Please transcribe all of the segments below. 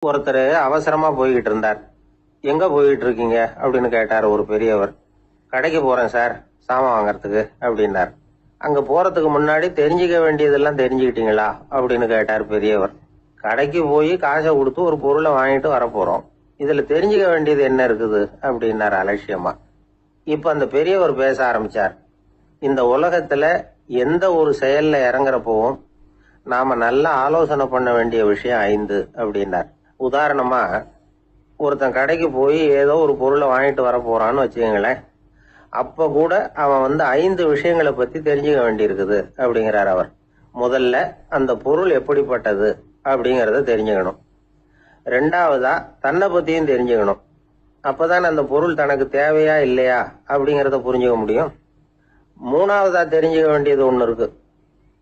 ஒருத்தர் அவசரமா போய்கிட்டு இருந்தார். எங்க போய்கிட்டு இருக்கீங்க அப்படின்னு கேட்டார் ஒரு பெரியவர். கடைக்கு போறேன் சார், சாமான் வாங்கறதுக்கு அப்படின்னார். அங்க போறதுக்கு முன்னாடி தெரிஞ்சுக்க வேண்டியதெல்லாம் தெரிஞ்சுக்கிட்டீங்களா அப்படின்னு கேட்டார் பெரியவர். கடைக்கு போய் காசை கொடுத்து ஒரு பொருளை வாங்கிட்டு வரப்போறோம், இதுல தெரிஞ்சுக்க வேண்டியது என்ன இருக்குது அப்படின்னார் அலட்சியமா. இப்ப அந்த பெரியவர் பேச ஆரம்பிச்சார். இந்த உலகத்துல எந்த ஒரு செயல்ல இறங்குறப்பவும் நாம நல்லா ஆலோசனை பண்ண வேண்டிய விஷயம் 5 அப்படின்னார். உதாரணமா, ஒருத்தன் கடைக்கு போய் ஏதோ ஒரு பொருளை வாங்கிட்டு வர போறான்னு வச்சுக்கங்களேன். அப்ப கூட அவன் 5 விஷயங்களை பத்தி தெரிஞ்சுக்க வேண்டியிருக்குது அப்படிங்கிறார் அவர். முதல்ல அந்த பொருள் எப்படிப்பட்டது அப்படிங்கறத தெரிஞ்சுக்கணும். ரெண்டாவதா தன்னை பத்தியும் தெரிஞ்சுக்கணும். அப்பதான் அந்த பொருள் தனக்கு தேவையா இல்லையா அப்படிங்கறத புரிஞ்சுக்க முடியும். மூணாவதா தெரிஞ்சுக்க வேண்டியது ஒண்ணு இருக்கு.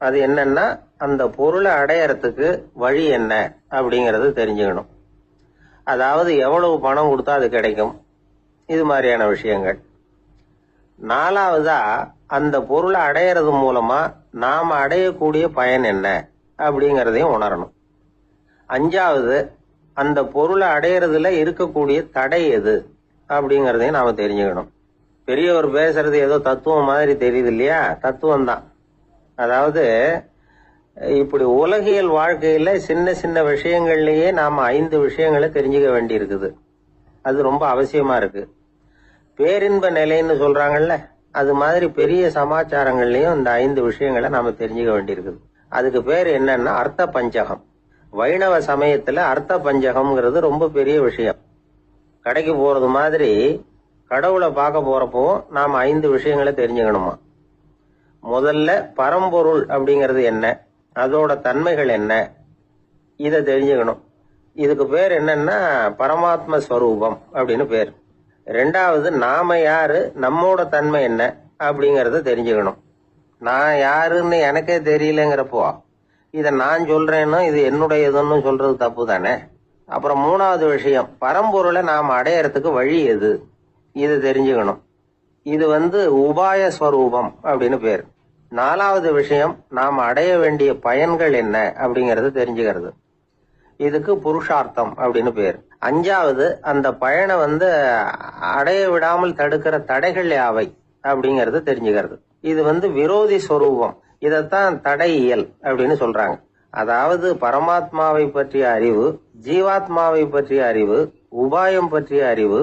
அது என்னன்னா, அந்த பொருளை அடையறதுக்கு வழி என்ன அப்படிங்கறது தெரிஞ்சுக்கணும். அதாவது எவ்வளவு பணம் கொடுத்தா அது கிடைக்கும், இது மாதிரியான விஷயங்கள். நாலாவதா அந்த பொருளை அடையறது மூலமா நாம அடையக்கூடிய பயன் என்ன அப்படிங்கறதையும் உணரணும். அஞ்சாவது, அந்த பொருளை அடையறதுல இருக்கக்கூடிய தடை எது அப்படிங்கறதையும் நாம தெரிஞ்சுக்கணும். பெரியவர் பேசுறது ஏதோ தத்துவம் மாதிரி தெரியுது இல்லையா? தத்துவம் தான். அதாவது இப்படி உலகியல் வாழ்க்கையில சின்ன சின்ன விஷயங்கள்லயே நாம 5 விஷயங்களை தெரிஞ்சுக்க வேண்டி இருக்குது. அது ரொம்ப அவசியமா இருக்கு. பேரின்ப நிலைன்னு சொல்றாங்கல்ல, அது மாதிரி பெரிய சமாச்சாரங்கள்லயும் இந்த 5 விஷயங்களை நாம தெரிஞ்சுக்க வேண்டியிருக்குது. அதுக்கு பேர் என்னன்னா அர்த்த பஞ்சகம். வைணவ சமயத்துல அர்த்த பஞ்சகம்ங்கிறது ரொம்ப பெரிய விஷயம். கடைக்கு போறது மாதிரி கடவுளை பார்க்க போறப்போ நாம 5 விஷயங்களை தெரிஞ்சுக்கணுமா. முதல்ல பரம்பொருள் அப்படிங்கிறது என்ன, அதோட தன்மைகள் என்ன, இத தெரிஞ்சுக்கணும். இதுக்கு பேர் என்னன்னா பரமாத்ம ஸ்வரூபம் அப்படின்னு பேர். ரெண்டாவது, நாம யாரு, நம்மோட தன்மை என்ன அப்படிங்கறத தெரிஞ்சுக்கணும். நான் யாருன்னு எனக்கே தெரியலங்கிறப்போ இத நான் சொல்றேன்னு இது என்னுடையதுன்னு சொல்றது தப்பு தானே. அப்புறம் மூணாவது விஷயம், பரம்பொருளை நாம அடையறதுக்கு வழி எது, இது தெரிஞ்சுக்கணும். இது உபாய ஸ்வரூபம் அப்படின்னு பேர். நாலாவது விஷயம், நாம அடைய வேண்டிய பயன்கள் என்ன அப்படிங்கறது தெரிஞ்சுக்கிறது. இதுக்கு புருஷார்த்தம் அப்படின்னு பேர். அஞ்சாவது, அந்த பயனை அடைய விடாமல் தடுக்கிற தடைகள் யாவை அப்படிங்கறது தெரிஞ்சுக்கிறது. இது விரோதி ஸ்வரூபம். இதத்தான் தடையியல் அப்படின்னு சொல்றாங்க. அதாவது பரமாத்மாவை பற்றிய அறிவு, ஜீவாத்மாவை பற்றிய அறிவு, உபாயம் பற்றிய அறிவு,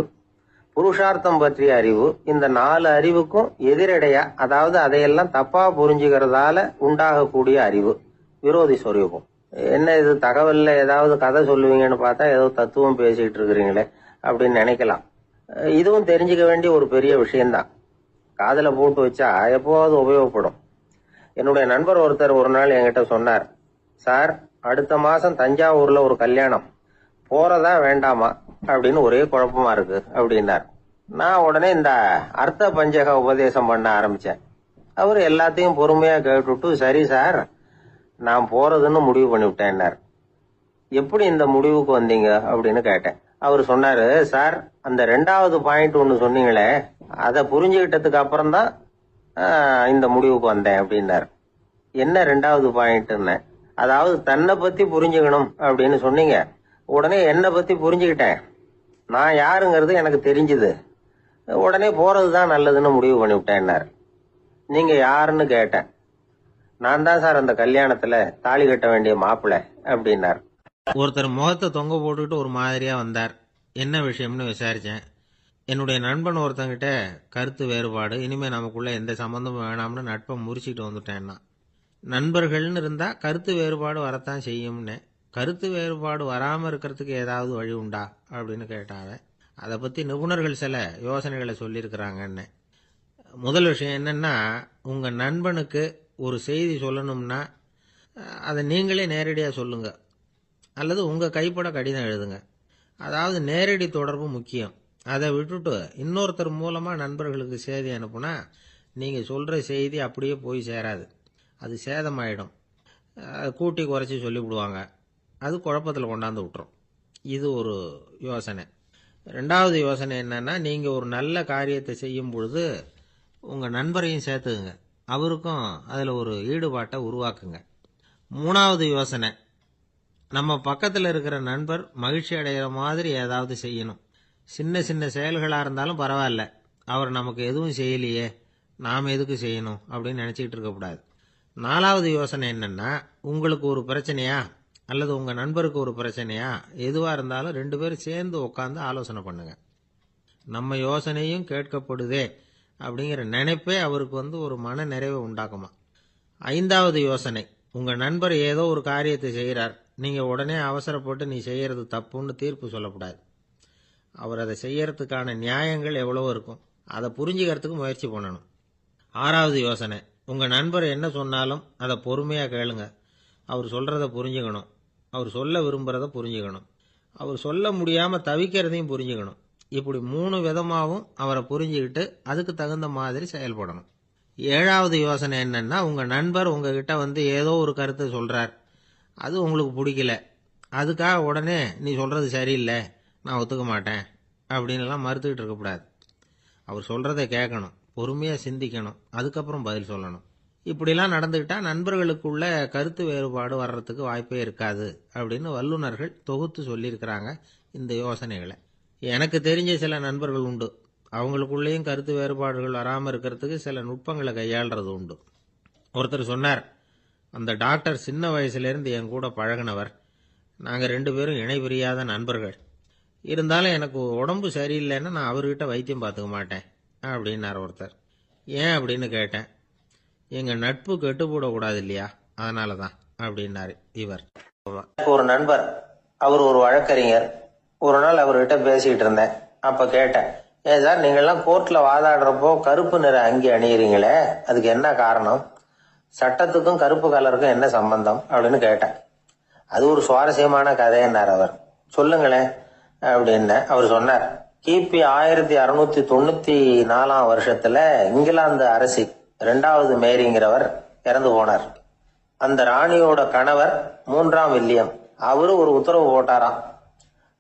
புருஷார்த்தம் பற்றிய அறிவு, இந்த 4 அறிவுக்கும் எதிரடையா, அதாவது அதையெல்லாம் தப்பா புரிஞ்சுக்கிறதால உண்டாகக்கூடிய அறிவு விரோதி ஸ்வரூபம். என்ன இது தகவல்ல ஏதாவது கதை சொல்லுவீங்கன்னு பார்த்தா ஏதோ தத்துவம் பேசிட்டு இருக்கிறீங்களே அப்படின்னு நினைக்கலாம். இதுவும் தெரிஞ்சுக்க வேண்டிய ஒரு பெரிய விஷயம்தான். காதுல போட்டு வச்சா எப்போவாவது உபயோகப்படும். என்னுடைய நண்பர் ஒருத்தர் ஒரு நாள் என்கிட்ட சொன்னார், சார், அடுத்த மாசம் தஞ்சாவூர்ல ஒரு கல்யாணம், போறதா வேண்டாமா அப்படின்னு ஒரே குழப்பமா இருக்கு அப்படின்னார். நான் உடனே இந்த அர்த்த பஞ்சக உபதேசம் பண்ண ஆரம்பிச்சேன். அவர் எல்லாத்தையும் பொறுமையா கேட்டுட்டு, சரி சார், நான் போறதுன்னு முடிவு பண்ணிவிட்டேன்னார். எப்படி இந்த முடிவுக்கு வந்தீங்க அப்படின்னு கேட்டேன். அவர் சொன்னாரு, சார், அந்த 2வது பாயிண்ட் ஒண்ணு சொன்னீங்களே, அதை புரிஞ்சுக்கிட்டதுக்கு அப்புறம் தான் இந்த முடிவுக்கு வந்தேன் அப்படின்னாரு. என்ன 2வது பாயிண்ட்ன்னு? அதாவது தன்னை பத்தி புரிஞ்சுக்கணும் அப்படின்னு சொன்னீங்க. உடனே என்னை பத்தி புரிஞ்சுக்கிட்டேன், நான் யாருங்கிறது எனக்கு தெரிஞ்சுது, உடனே போறதுதான் நல்லதுன்னு முடிவு பண்ணிவிட்டேன்னாரு. நீங்க யாருன்னு கேட்டேன். நான் தான் சார் அந்த கல்யாணத்துல தாலி கட்ட வேண்டிய மாப்பிள்ளை அப்படின்னார். ஒருத்தர் முகத்தை தொங்க போட்டுக்கிட்டு ஒரு மாதிரியா வந்தார். என்ன விஷயம்னு விசாரிச்சேன். என்னுடைய நண்பன் ஒருத்தங்கிட்ட கருத்து வேறுபாடு, இனிமே நமக்குள்ள எந்த சம்பந்தமும் வேணாம்னு நட்பை முறிச்சிட்டு வந்துட்டேன்னா. நண்பர்கள்னு இருந்தா கருத்து வேறுபாடு வரத்தான் செய்யும்னு. கருத்து வேறுபாடு வராம இருக்கிறதுக்கு ஏதாவது வழி உண்டா அப்படின்னு கேட்டாங்க. அதை பத்தி நிபுணர்கள் சில யோசனைகளை சொல்லியிருக்கிறாங்கன்னு. முதல் விஷயம் என்னன்னா, உங்க நண்பனுக்கு ஒரு செய்தி சொல்லணும்னா அதை நீங்களே நேரடியாக சொல்லுங்க, அல்லது உங்க கைப்பட கடிதம் எழுதுங்க. அதாவது நேரடி தொடர்பு முக்கியம். அதை விட்டுட்டு இன்னொருத்தர் மூலமா நண்பர்களுக்கு செய்தி அனுப்புனா நீங்க சொல்ற செய்தி அப்படியே போய் சேராது, அது சேதமாயிடும். கூட்டி குறைச்சி சொல்லிவிடுவாங்க, அது குழப்பத்தில் கொண்டாந்து விட்டுரும். இது ஒரு யோசனை. 2வது யோசனை என்னன்னா, நீங்க ஒரு நல்ல காரியத்தை செய்யும் பொழுது உங்க நண்பரையும் சேர்த்துக்குங்க, அவருக்கும் அதுல ஒரு ஈடுபாட்டை உருவாக்குங்க. 3வது யோசனை, நம்ம பக்கத்தில் இருக்கிற நண்பர் மகிழ்ச்சி அடைகிற மாதிரி ஏதாவது செய்யணும். சின்ன சின்ன செயல்களாக இருந்தாலும் பரவாயில்ல, அவர் நமக்கு எதுவும் செய்யலையே, நாம் எதுக்கு செய்யணும் அப்படின்னு நினச்சிக்கிட்டு இருக்கக்கூடாது. 4வது யோசனை என்னென்னா, உங்களுக்கு ஒரு பிரச்சனையா அல்லது உங்கள் நண்பருக்கு ஒரு பிரச்சனையா, எதுவாக இருந்தாலும் 2 பேரும் சேர்ந்து உட்காந்து ஆலோசனை பண்ணுங்க. நம்ம யோசனையும் கேட்கப்படுதே அப்படிங்கிற நினைப்பே அவருக்கு ஒரு மன நிறைவை உண்டாக்குமா. 5வது யோசனை, உங்கள் நண்பர் ஏதோ ஒரு காரியத்தை செய்கிறார், நீங்கள் உடனே அவசரப்பட்டு நீ செய்கிறது தப்புன்னு தீர்ப்பு சொல்லக்கூடாது. அவர் அதை செய்யறதுக்கான நியாயங்கள் எவ்வளவோ இருக்கும், அதை புரிஞ்சுக்கிறதுக்கு முயற்சி பண்ணணும். 6வது யோசனை, உங்கள் நண்பர் என்ன சொன்னாலும் அதை பொறுமையாக கேளுங்க. அவர் சொல்கிறத புரிஞ்சுக்கணும், அவர் சொல்ல விரும்புகிறத புரிஞ்சுக்கணும், அவர் சொல்ல முடியாமல் தவிக்கிறதையும் புரிஞ்சுக்கணும். இப்படி 3 விதமாகவும் அவரை புரிஞ்சுக்கிட்டு அதுக்கு தகுந்த மாதிரி செயல்படணும். 7வது யோசனை என்னன்னா, உங்கள் நண்பர் உங்ககிட்ட ஏதோ ஒரு கருத்தை சொல்கிறார், அது உங்களுக்கு பிடிக்கல, அதுக்காக உடனே நீ சொல்கிறது சரியில்லை, நான் ஒத்துக்க மாட்டேன் அப்படின்லாம் மறுத்துக்கிட்டு இருக்கக்கூடாது. அவர் சொல்கிறத கேட்கணும், பொறுமையாக சிந்திக்கணும், அதுக்கப்புறம் பதில் சொல்லணும். இப்படிலாம் நடந்துக்கிட்டால் நண்பர்களுக்குள்ள கருத்து வேறுபாடு வர்றதுக்கு வாய்ப்பே இருக்காது அப்படின்னு வல்லுநர்கள் தொகுத்து சொல்லியிருக்கிறாங்க இந்த யோசனைகளை. எனக்கு தெரிஞ்ச சில நண்பர்கள் உண்டு, அவங்களுக்குள்ளேயும் கருத்து வேறுபாடுகள் வராமல் இருக்கிறதுக்கு சில நுட்பங்களை கையாளுறது உண்டு. ஒருத்தர் சொன்னார், அந்த டாக்டர் சின்ன வயசுலேருந்து என் கூட பழகினவர், நாங்கள் 2 பேரும் இணை பிரியாத நண்பர்கள், இருந்தாலும் எனக்கு உடம்பு சரியில்லைன்னா நான் அவர்கிட்ட வைத்தியம் பார்த்துக்க மாட்டேன் அப்படின்னார் ஒருத்தர். ஏன் அப்படின்னு கேட்டேன். எங்கள் நட்பு கெட்டு போடக்கூடாது இல்லையா, அதனால தான் அப்படின்னாரு இவர். ஒரு நண்பர், அவர் ஒரு வழக்கறிஞர். ஒரு நாள் அவர்கிட்ட பேசிக்கிட்டு இருந்தேன். அப்ப கேட்டேன், ஏன் சார் நீங்கள்லாம் கோர்ட்ல வாதாடுறப்போ கருப்பு நிற அங்கி அணியிறீங்களே, அதுக்கு என்ன காரணம், சட்டத்துக்கும் கருப்பு கலருக்கும் என்ன சம்பந்தம் அப்படின்னு கேட்டேன். அது ஒரு சுவாரஸ்யமான கதைன்னார் அவர். சொல்லுங்களேன் அப்படின்னு அவர் சொன்னார். கிபி 1694 வருஷத்துல இங்கிலாந்து அரசி 2வது மேரிங்கிறவர் இறந்து போனார். அந்த ராணியோட கணவர் 3ஆம் வில்லியம், அவரு ஒரு உத்தரவு போட்டாராம்,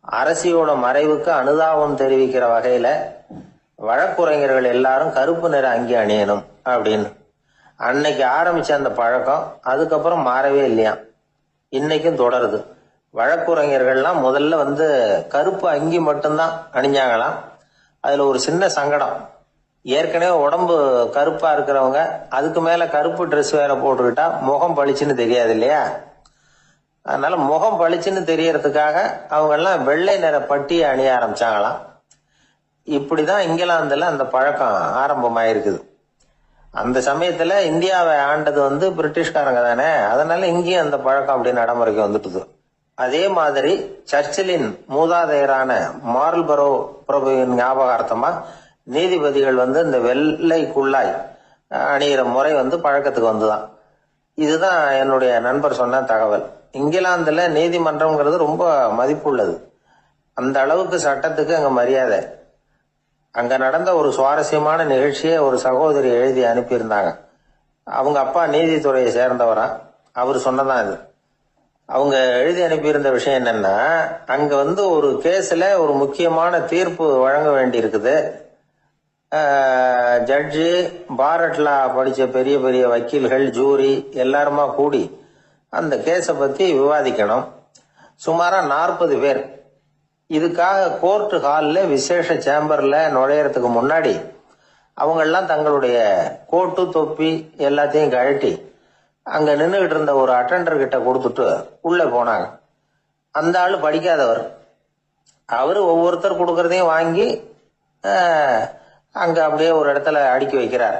அரசியோட மறைவுக்கு அனுதாபம் தெரிவிக்கிற வகையில வழக்குரைஞர்கள் எல்லாரும் கருப்பு நிற அங்கி அணியணும் அப்படின்னு. அன்னைக்கு ஆரம்பிச்ச அந்த பழக்கம் அதுக்கப்புறம் மாறவே இல்லையாம், இன்னைக்கும் தொடருது. வழக்குரைஞர்கள்லாம் முதல்ல கருப்பு அங்கி மட்டும்தான் அணிஞ்சாங்களாம். அதுல ஒரு சின்ன சங்கடம், ஏற்கனவே உடம்பு கருப்பா இருக்கிறவங்க அதுக்கு மேல கருப்பு ட்ரெஸ் வேற போட்டுக்கிட்டா முகம் பளிச்சுன்னு தெரியாது இல்லையா, அதனால முகம் பளிச்சுன்னு தெரியறதுக்காக அவங்க எல்லாம் வெள்ளை நிற பட்டியை அணிய ஆரம்பிச்சாங்களாம். இப்படிதான் இங்கிலாந்துல அந்த பழக்கம் ஆரம்பமாயிருக்குது. அந்த சமயத்துல இந்தியாவை ஆண்டது பிரிட்டிஷ்காரங்க தானே, அதனால இங்கேயும் அந்த பழக்கம் அப்படி நடைமுறைக்கு வந்துட்டுது. அதே மாதிரி சர்ச்சிலின் மூதாதையரான மார்ல்பரோ பிரபுவின் ஞாபகார்த்தமா நீதிபதிகள் இந்த வெள்ளை குள்ளாய் அணிகிற முறை பழக்கத்துக்கு வந்துதான். இதுதான் என்னுடைய நண்பர் சொன்ன தகவல். இங்கிலாந்துல நீதிமன்றம்ங்கிறது ரொம்ப மதிப்புள்ளது. அந்த அளவுக்கு சட்டத்துக்கு அங்க மரியாதை. அங்க நடந்த ஒரு சுவாரஸ்யமான நிகழ்ச்சியை ஒரு சகோதரி எழுதி அனுப்பியிருந்தாங்க. அவங்க அப்பா நீதித்துறையை சேர்ந்தவரா, அவர் சொன்னதான் இது. அவங்க எழுதி அனுப்பியிருந்த விஷயம் என்னன்னா, அங்க ஒரு கேஸ்ல ஒரு முக்கியமான தீர்ப்பு வழங்க வேண்டி இருக்குது. ஜட்ஜு, பாரட்லா படிச்ச பெரிய பெரிய வக்கீல்கள், ஜூரி எல்லாருமா கூடி அந்த கேஸை பத்தி விவாதிக்கணும். சுமாரா 40 பேர். இதுக்காக கோர்ட் ஹால்ல விசேஷ சேம்பர்ல நுழையறதுக்கு முன்னாடி அவங்கெல்லாம் தங்களுடைய கோட்டு தொப்பி எல்லாத்தையும் கழட்டி அங்க நின்றுகிட்டு இருந்த ஒரு அட்டெண்டர் கிட்ட கொடுத்துட்டு உள்ள போனாங்க. அந்த ஆளு படிக்காதவர். அவரு ஒவ்வொருத்தர் கொடுக்கறதையும் வாங்கி அங்க அப்படியே ஒரு இடத்துல அடுக்கி வைக்கிறார்.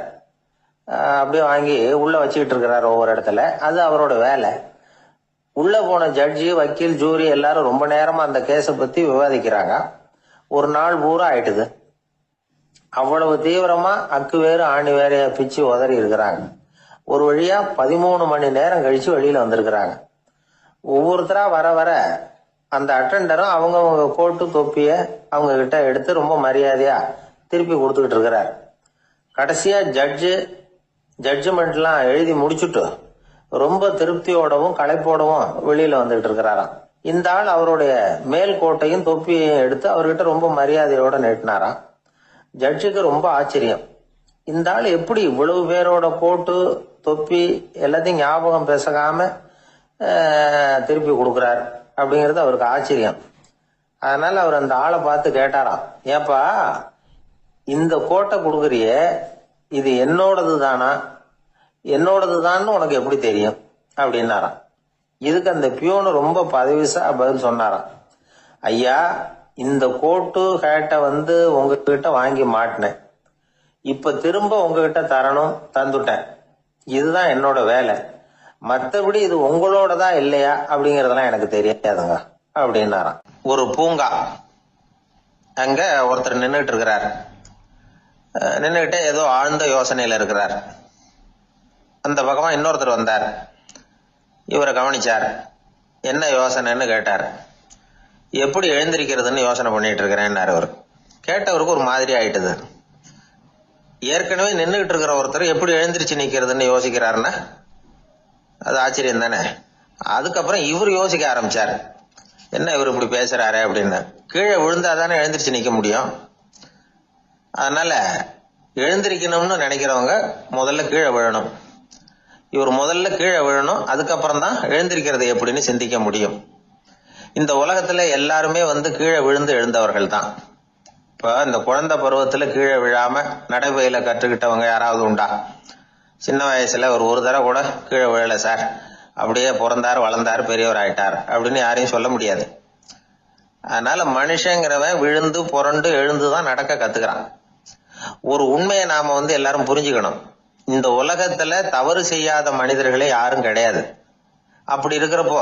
அப்படியே வாங்கி உள்ள வச்சுக்கிட்டு இருக்கிறார் ஒவ்வொரு இடத்துல. அது அவரோட வேலை. உள்ள போன ஜட்ஜி, வக்கீல், ஜூரி எல்லாரும் ரொம்ப நேரமா அந்த கேஸை பத்தி விவாதிக்கிறாங்க. ஒரு நாள் பூரா ஆயிட்டுது. அவ்வளவு தீவிரமா அக்கு வேறு ஆணி வேறைய பிச்சு உதறி இருக்கிறாங்க. ஒரு வழியா 13 மணி நேரம் கழிச்சு வெளியில வந்திருக்கிறாங்க. ஒவ்வொருத்தரா வர வர அந்த அட்டெண்டரும் அவங்க கோட்டு தொப்பிய அவங்க கிட்ட எடுத்து ரொம்ப மரியாதையா திருப்பி கொடுத்துக்கிட்டு இருக்கிறார். கடைசியா ஜட்ஜ்மெண்ட்லாம் எழுதி முடிச்சுட்டு ரொம்ப திருப்தியோடவும் களைப்போடவும் வெளியில வந்துகிட்டு இருக்கிறாராம். இந்த ஆள் அவருடைய மேல் கோட்டையும் தொப்பியையும் எடுத்து அவர்கிட்ட ரொம்ப மரியாதையோட நீட்டினாராம். ஜட்ஜுக்கு ரொம்ப ஆச்சரியம். இந்த ஆள் எப்படி இவ்வளவு பேரோட கோட்டு தொப்பி எல்லாத்தையும் ஞாபகம் பேசாம திருப்பி கொடுக்கிறார் அப்படிங்கிறது அவருக்கு ஆச்சரியம். அதனால அவர் அந்த ஆளை பார்த்து கேட்டாராம், ஏப்பா இந்த கோட்டை கொடுக்குறியே, இது என்னோடது தானா? என்னோடது தான் உனக்கு எப்படி தெரியும் அப்படின்னாராம். இதுக்கு அந்த பியூனு ரொம்ப பதவிசா பதில் சொன்னாராம், ஐயா இந்த கோட்டு ஹேட்டை உங்ககிட்ட வாங்கி மாட்டினேன், இப்ப திரும்ப உங்ககிட்ட தரணும், தந்துட்டேன், இதுதான் என்னோட வேலை, மற்றபடி இது உங்களோடதா இல்லையா அப்படிங்கறதெல்லாம் எனக்கு தெரியாதுங்க அப்படின்னாராம். ஒரு பூங்கா, அங்க ஒருத்தர் நின்றுட்டு இருக்கிறார். நின்றுகிட்டே ஏதோ ஆழ்ந்த யோசனையில இருக்கிறார். அந்த பக்கமா இன்னொருத்தர் வந்தார். இவரை கவனிச்சார். என்ன யோசனைன்னு கேட்டார். எப்படி எழுந்திருக்கிறதுன்னு யோசனை பண்ணிட்டு இருக்கிறேன்னாரு அவர். கேட்டவருக்கு ஒரு மாதிரி ஆயிட்டது. ஏற்கனவே நின்றுகிட்டு இருக்கிற ஒருத்தர் எப்படி எழுந்திருச்சு நிக்கிறதுன்னு யோசிக்கிறாருன்னா அது ஆச்சரியம் தானே. அதுக்கப்புறம் இவர் யோசிக்க ஆரம்பிச்சார், என்ன இவர் இப்படி பேசுறாரு அப்படின்னு. கீழே விழுந்தாதானே எழுந்திருச்சு நிக்க முடியும். அதனால எழுந்திருக்கணும்னு நினைக்கிறவங்க முதல்ல கீழே விழணும். இவர் முதல்ல கீழே விழணும், அதுக்கப்புறம் தான் எழுந்திருக்கிறது எப்படின்னு சிந்திக்க முடியும். இந்த உலகத்துல எல்லாருமே கீழே விழுந்து எழுந்தவர்கள் தான். இப்ப இந்த குழந்தை பருவத்துல கீழே விழாம நடைபயில கற்றுக்கிட்டவங்க யாராவது உண்டா? சின்ன வயசுல ஒரு தடவை கூட கீழே விழல சார், அப்படியே பிறந்தார் வளர்ந்தார் பெரியவர் ஆயிட்டார் அப்படின்னு யாரையும் சொல்ல முடியாது. அதனால மனுஷங்கிறவன் விழுந்து புரண்டு எழுந்துதான் நடக்க கத்துக்கிறான். ஒரு உண்மையை நாம எல்லாரும் புரிஞ்சுக்கணும். இந்த உலகத்துல தவறு செய்யாத மனிதர்களே யாரும் கிடையாது. அப்படி இருக்கிறப்போ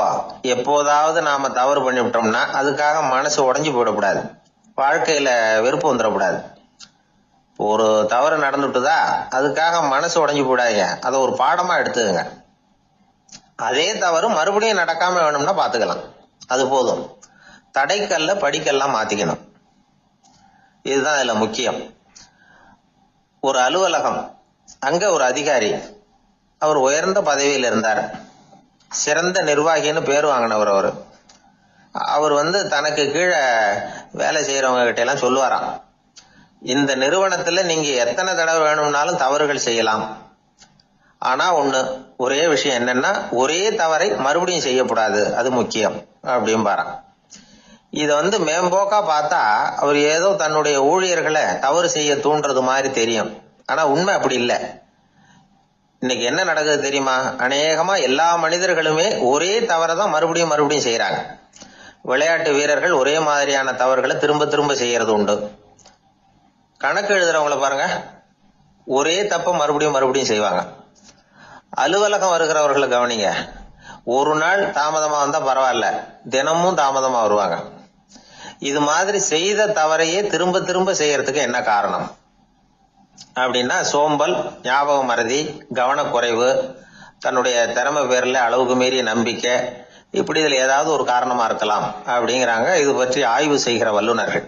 எப்போதாவது நாம தவறு பண்ணிவிட்டோம்னா அதுக்காக மனசு உடைஞ்சு போயிடக்கூடாது, வாழ்க்கையில வெறுப்பு வந்துடக்கூடாது. ஒரு தவறு நடந்துட்டுதா அதுக்காக மனசு உடைஞ்சு போடாதீங்க, அதை ஒரு பாடமா எடுத்துக்கங்க. அதே தவறு மறுபடியும் நடக்காம வேணும்னா பாத்துக்கலாம், அது போதும். தடைக்கல்ல படிக்கல்லாம் மாத்திக்கணும், இதுதான் இதுல முக்கியம். ஒரு அலுவலகம், அங்க ஒரு அதிகாரி, அவர் உயர்ந்த பதவியில் இருந்தார், சிறந்த நிர்வாகின்னு பேர் வாங்கினவர். அவர் தனக்கு கீழே வேலை செய்யறவங்க கிட்ட எல்லாம் சொல்லுவாராம், இந்த நிறுவனத்துல நீங்க எத்தனை தடவை வேணும்னாலும் தவறுகள் செய்யலாம், ஆனா ஒரே விஷயம் என்னன்னா ஒரே தவறை மறுபடியும் செய்யக்கூடாது, அது முக்கியம் அப்படின்பாராம். இத மேம்போக்கா பார்த்தா அவர் ஏதோ தன்னுடைய ஊழியர்களை தவறு செய்ய தூண்டுறது மாதிரி தெரியும். ஆனா உண்மை அப்படி இல்லை. இன்னைக்கு என்ன நடக்குது தெரியுமா? அநேகமா எல்லா மனிதர்களுமே ஒரே தவறை தான் மறுபடியும் மறுபடியும் செய்யறாங்க. விளையாட்டு வீரர்கள் ஒரே மாதிரியான தவறுகளை திரும்ப திரும்ப செய்யறது உண்டு. கணக்கு எழுதுறவங்கள பாருங்க, ஒரே தப்ப மறுபடியும் மறுபடியும் செய்வாங்க. அலுவலகம் வருகிறவர்களை கவனிங்க, ஒரு நாள் தாமதமா வந்தா பரவாயில்ல, தினமும் தாமதமா வருவாங்க. இது மாதிரி செய்த தவறையே திரும்ப திரும்ப செய்யறதுக்கு என்ன காரணம் அப்படின்னா சோம்பல், ஞாபக மறதி, கவனக்குறைவு, தன்னுடைய திறமை பேர்ல அளவுக்கு மீறிய நம்பிக்கை, இப்படி இதுல ஏதாவது ஒரு காரணமா இருக்கலாம் அப்படிங்கிறாங்க இது பற்றி ஆய்வு செய்கிற வல்லுநர்கள்.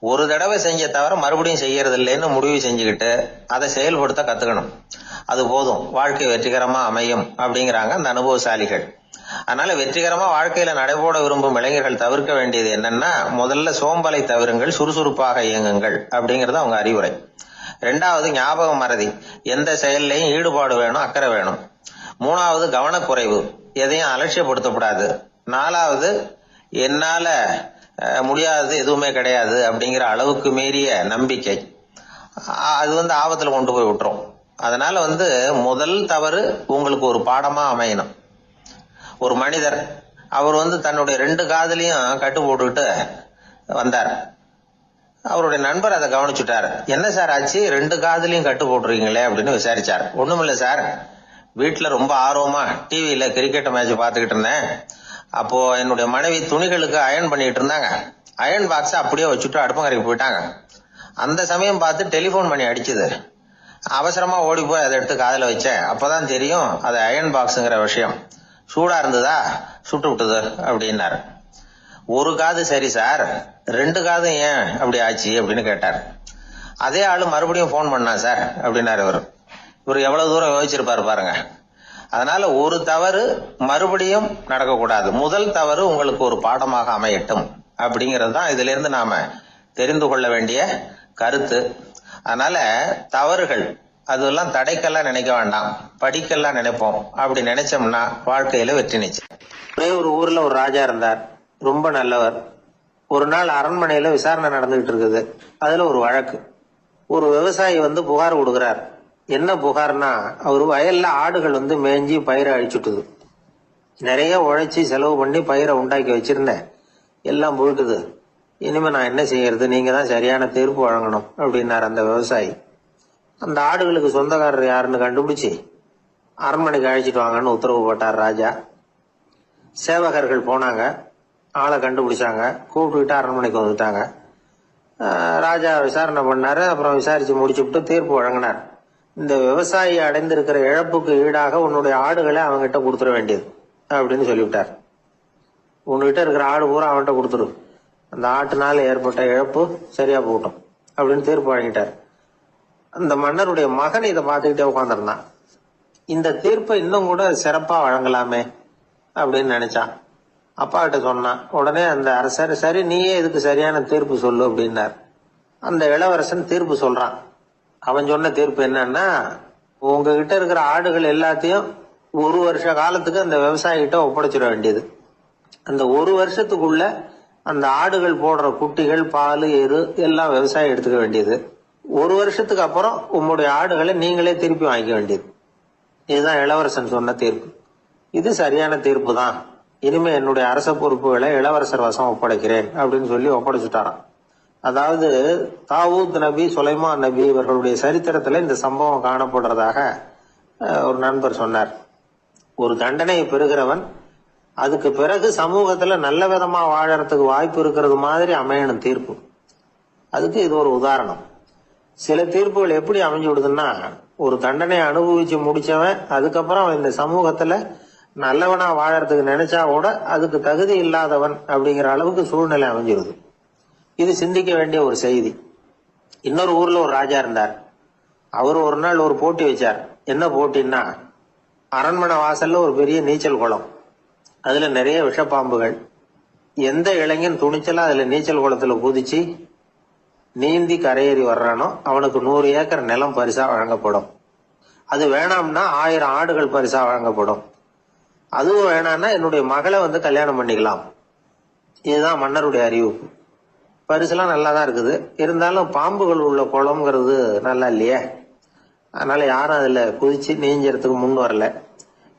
ஒரு தடவை செஞ்ச தவிர மறுபடியும் செய்யறது இல்லைன்னு முடிவு செஞ்சுக்கிட்டு அதை செயல்படுத்த கத்துக்கணும், அது போதும், வாழ்க்கை வெற்றிகரமா அமையும் அப்படிங்கிறாங்க அந்த அனுபவசாலிகள். அதனால வெற்றிகரமா வாழ்க்கையில நடைபோட விரும்பும் இளைஞர்கள் தவிர்க்க வேண்டியது என்னன்னா, முதல்ல சோம்பலை தவிருங்கள், சுறுசுறுப்பாக இயங்குங்கள் அப்படிங்கறது அவங்க அறிவுரை. ரெண்டாவது ஞாபக மறதி, எந்த செயல்லையும் ஈடுபாடு வேணும், அக்கறை வேணும். மூணாவது கவனக்குறைவு, எதையும் அலட்சியப்படுத்தக்கூடாது. நாலாவது என்னால முடியாது எதுவுமே கிடையாது அப்படிங்கிற அளவுக்கு மீறிய நம்பிக்கை, அது ஆபத்துல கொண்டு போய் விட்டுரும். அதனால முதல் தவறு உங்களுக்கு ஒரு பாடமா அமையணும். ஒரு மனிதர் அவர் தன்னுடைய 2 காதுலயும் கட்டு போட்டுக்கிட்டு வந்தார். அவருடைய நண்பர் அதை கவனிச்சுட்டார். என்ன சார் ஆச்சு, 2 காதுலயும் கட்டு போட்டுருக்கீங்களே அப்படின்னு விசாரிச்சார். ஒண்ணுமில்ல சார், வீட்டுல ரொம்ப ஆர்வமா டிவியில கிரிக்கெட் மேட்ச் பாத்துக்கிட்டு இருந்தேன். அப்போ என்னுடைய மனைவி துணிகளுக்கு அயர்ன் பண்ணிட்டு இருந்தாங்க. அயர்ன் பாக்ஸ் அப்படியே வச்சுட்டு அடுப்பங்கரைக்கு போயிட்டாங்க. அந்த சமயம் பார்த்து டெலிபோன் பண்ணி அடிச்சுது. அவசரமா ஓடி போய் அதை எடுத்து காதுல வச்சேன். அப்பதான் தெரியும் அது அயர்ன் பாக்ஸுங்கிற விஷயம். சூடா இருந்ததா, சுட்டு விட்டுது அப்படின்னாரு. ஒரு காது சரி சார், 2 காதும் ஏன் அப்படி ஆச்சு அப்படின்னு கேட்டார். அதே ஆளு மறுபடியும் போன் பண்ணா சார் அப்படின்னாரு. இவர் எவ்வளவு தூரம் யோசிச்சிருப்பாரு பாருங்க. அதனால ஒரு தவறு மறுபடியும் நடக்கக்கூடாது, முதல் தவறு உங்களுக்கு ஒரு பாடமாக அமையட்டும் அப்படிங்கிறது தான் இதுல இருந்து நாம தெரிந்து கொள்ள வேண்டிய கருத்து. அதனால தவறுகள் அதெல்லாம் தடைக்கெல்லாம் நினைக்க வேண்டாம், படிக்கெல்லாம் நினைப்போம். அப்படி நினைச்சோம்னா வாழ்க்கையில வெற்றி நிச்சயம். ஒரே ஒரு ஊர்ல ஒரு ராஜா இருந்தார், ரொம்ப நல்லவர். ஒரு நாள் அரண்மனையில விசாரணை நடந்துகிட்டு இருக்குது. அதுல ஒரு வழக்கு. ஒரு விவசாயி புகார் கொடுக்கிறார். என்ன புகார்னா, அவரு வயல்ல ஆடுகள் மேய்ஞ்சி பயிரை அழிச்சுட்டுது. நிறைய உழைச்சி செலவு பண்ணி பயிரை உண்டாக்கி வச்சிருந்தேன், எல்லாம் போயிட்டுது. இனிமே நான் என்ன செய்யறது, நீங்க தான் சரியான தீர்ப்பு வழங்கணும் அப்படின்னார் அந்த விவசாயி. அந்த ஆடுகளுக்கு சொந்தக்காரர் யாருன்னு கண்டுபிடிச்சு அரண்மனைக்கு அழைச்சிட்டு வாங்கன்னு உத்தரவு போட்டார் ராஜா. சேவகர்கள் போனாங்க, ஆளை கண்டுபிடிச்சாங்க, கூப்பிட்டுக்கிட்டு அரண்மனைக்கு வந்துட்டாங்க. ராஜா விசாரணை பண்ணாரு. அப்புறம் விசாரிச்சு முடிச்சுட்டு தீர்ப்பு வழங்கினார். இந்த விவசாயி அடைந்திருக்கிற இழப்புக்கு ஈடாக உன்னுடைய ஆடுகளை அவன்கிட்ட கொடுத்துட வேண்டியது அப்படின்னு சொல்லிவிட்டார். உன்கிட்ட இருக்கிற ஆடு பூரா அவன்கிட்ட கொடுத்துரு, அந்த ஆட்டுனால ஏற்பட்ட இழப்பு சரியா போகட்டும் அப்படின்னு தீர்ப்பு வழங்கிட்டார். அந்த மன்னருடைய மகன் இதை பார்த்துக்கிட்டே உட்காந்துருந்தான். இந்த தீர்ப்பை இன்னும் கூட சிறப்பா வழங்கலாமே அப்படின்னு நினைச்சான். அப்பா கிட்ட சொன்னான். உடனே அந்த அரசர், சரி நீயே இதுக்கு சரியான தீர்ப்பு சொல்லு அப்படின்னார். அந்த இளவரசன் தீர்ப்பு சொல்றான். அவன் சொன்ன தீர்ப்பு என்னன்னா, உங்ககிட்ட இருக்கிற ஆடுகள் எல்லாத்தையும் ஒரு வருஷ காலத்துக்கு அந்த விவசாயி கிட்ட ஒப்படைச்சிட வேண்டியது. அந்த ஒரு வருஷத்துக்குள்ள அந்த ஆடுகள் போடுற குட்டிகள், பால், எரு எல்லாம் விவசாயி எடுத்துக்க வேண்டியது. ஒரு வருஷத்துக்கு அப்புறம் உங்களுடைய ஆடுகளை நீங்களே திருப்பி வாங்கிக்க வேண்டியது. இதுதான் இளவரசன் சொன்ன தீர்ப்பு. இது சரியான தீர்ப்பு தான். இனிமே என்னுடைய அரச பொறுப்புகளை இளவரசர் வசம் ஒப்படைக்கிறேன் அப்படின்னு சொல்லி ஒப்படைச்சுட்டாராம். அதாவது தாவூத் நபி, சுலைமான் நபி இவர்களுடைய சரித்திரத்துல இந்த சம்பவம் காணப்படுறதாக ஒரு நண்பர் சொன்னார். ஒரு தண்டனையை பெறுகிறவன் அதுக்கு பிறகு சமூகத்துல நல்ல விதமா வாழறதுக்கு வாய்ப்பு இருக்கிறது மாதிரி அமையணும் தீர்ப்பு. அதுக்கு இது ஒரு உதாரணம். சில தீர்ப்புகள் எப்படி அமைஞ்சு விடுதுன்னா, ஒரு தண்டனையை அனுபவிச்சு முடிச்சவன் அதுக்கப்புறம் இந்த சமூகத்துல நல்லவனா வாழறதுக்கு நினைச்சா கூட அதுக்கு தகுதி இல்லாதவன் அப்படிங்கிற அளவுக்கு சூழ்நிலை அமைஞ்சிருது. இது சிந்திக்க வேண்டிய ஒரு செய்தி. இன்னொரு ஊர்ல ஒரு ராஜா இருந்தார். அவர் ஒரு நாள் ஒரு போட்டி வச்சார். என்ன போட்டின்னா, அரண்மனை வாசல்ல ஒரு பெரிய நீச்சல் குளம், அதுல நிறைய விஷப்பாம்புகள். எந்த இளைஞன் துணிச்சலா அதுல நீச்சல் குளத்துல குதிச்சு நீந்தி கரையேறி வர்றானோ அவனுக்கு 100 ஏக்கர் நிலம் பரிசா வழங்கப்படும். அது வேணாம்னா 1000 ஆடுகள் பரிசா வழங்கப்படும். அதுவும் வேணாம்னா என்னுடைய மகளை கல்யாணம் பண்ணிக்கலாம். இதுதான் மன்னருடைய அறிவிப்பு. பரிசுலாம் நல்லா தான் இருக்குது. இருந்தாலும் பாம்புகள் உள்ள குளம்ங்கிறது நல்லா இல்லையே, அதனால யாரும் அதுல குதிச்சு நீஞ்சறதுக்கு முன் வரல.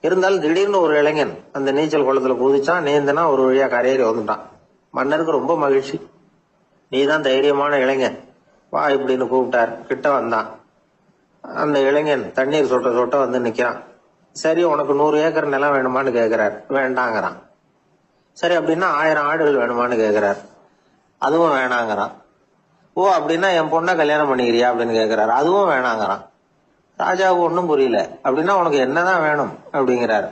இருந்தாலும் திடீர்னு ஒரு இளைஞன் அந்த நீச்சல் குளத்துல குதிச்சான், நீந்தனா ஒரு வழியா கரையேறி வந்துட்டான். மன்னருக்கு ரொம்ப மகிழ்ச்சி. நீதான் தைரியமான இளைஞன், வா இப்படின்னு கூப்பிட்டார். கிட்ட வந்தான். அந்த இளைஞன் தண்ணீர் சொட்ட சொட்ட நிக்கிறான். சரி, உனக்கு 100 ஏக்கர் நிலம் வேணுமான்னு கேட்கிறார். வேண்டாங்கிறான். சரி, அப்படின்னா 1000 ஆடுகள் வேணுமான்னு கேட்கிறார். அதுவும் வேணாங்கிறான். ஓ, அப்படின்னா என் பொண்ணை கல்யாணம் பண்ணிக்கிறியா அப்படின்னு கேட்கிறாரு. அதுவும் வேணாங்கிறான். ராஜாவுக்கு ஒன்றும் புரியல. அப்படின்னா உனக்கு என்னதான் வேணும் அப்படிங்கிறாரு.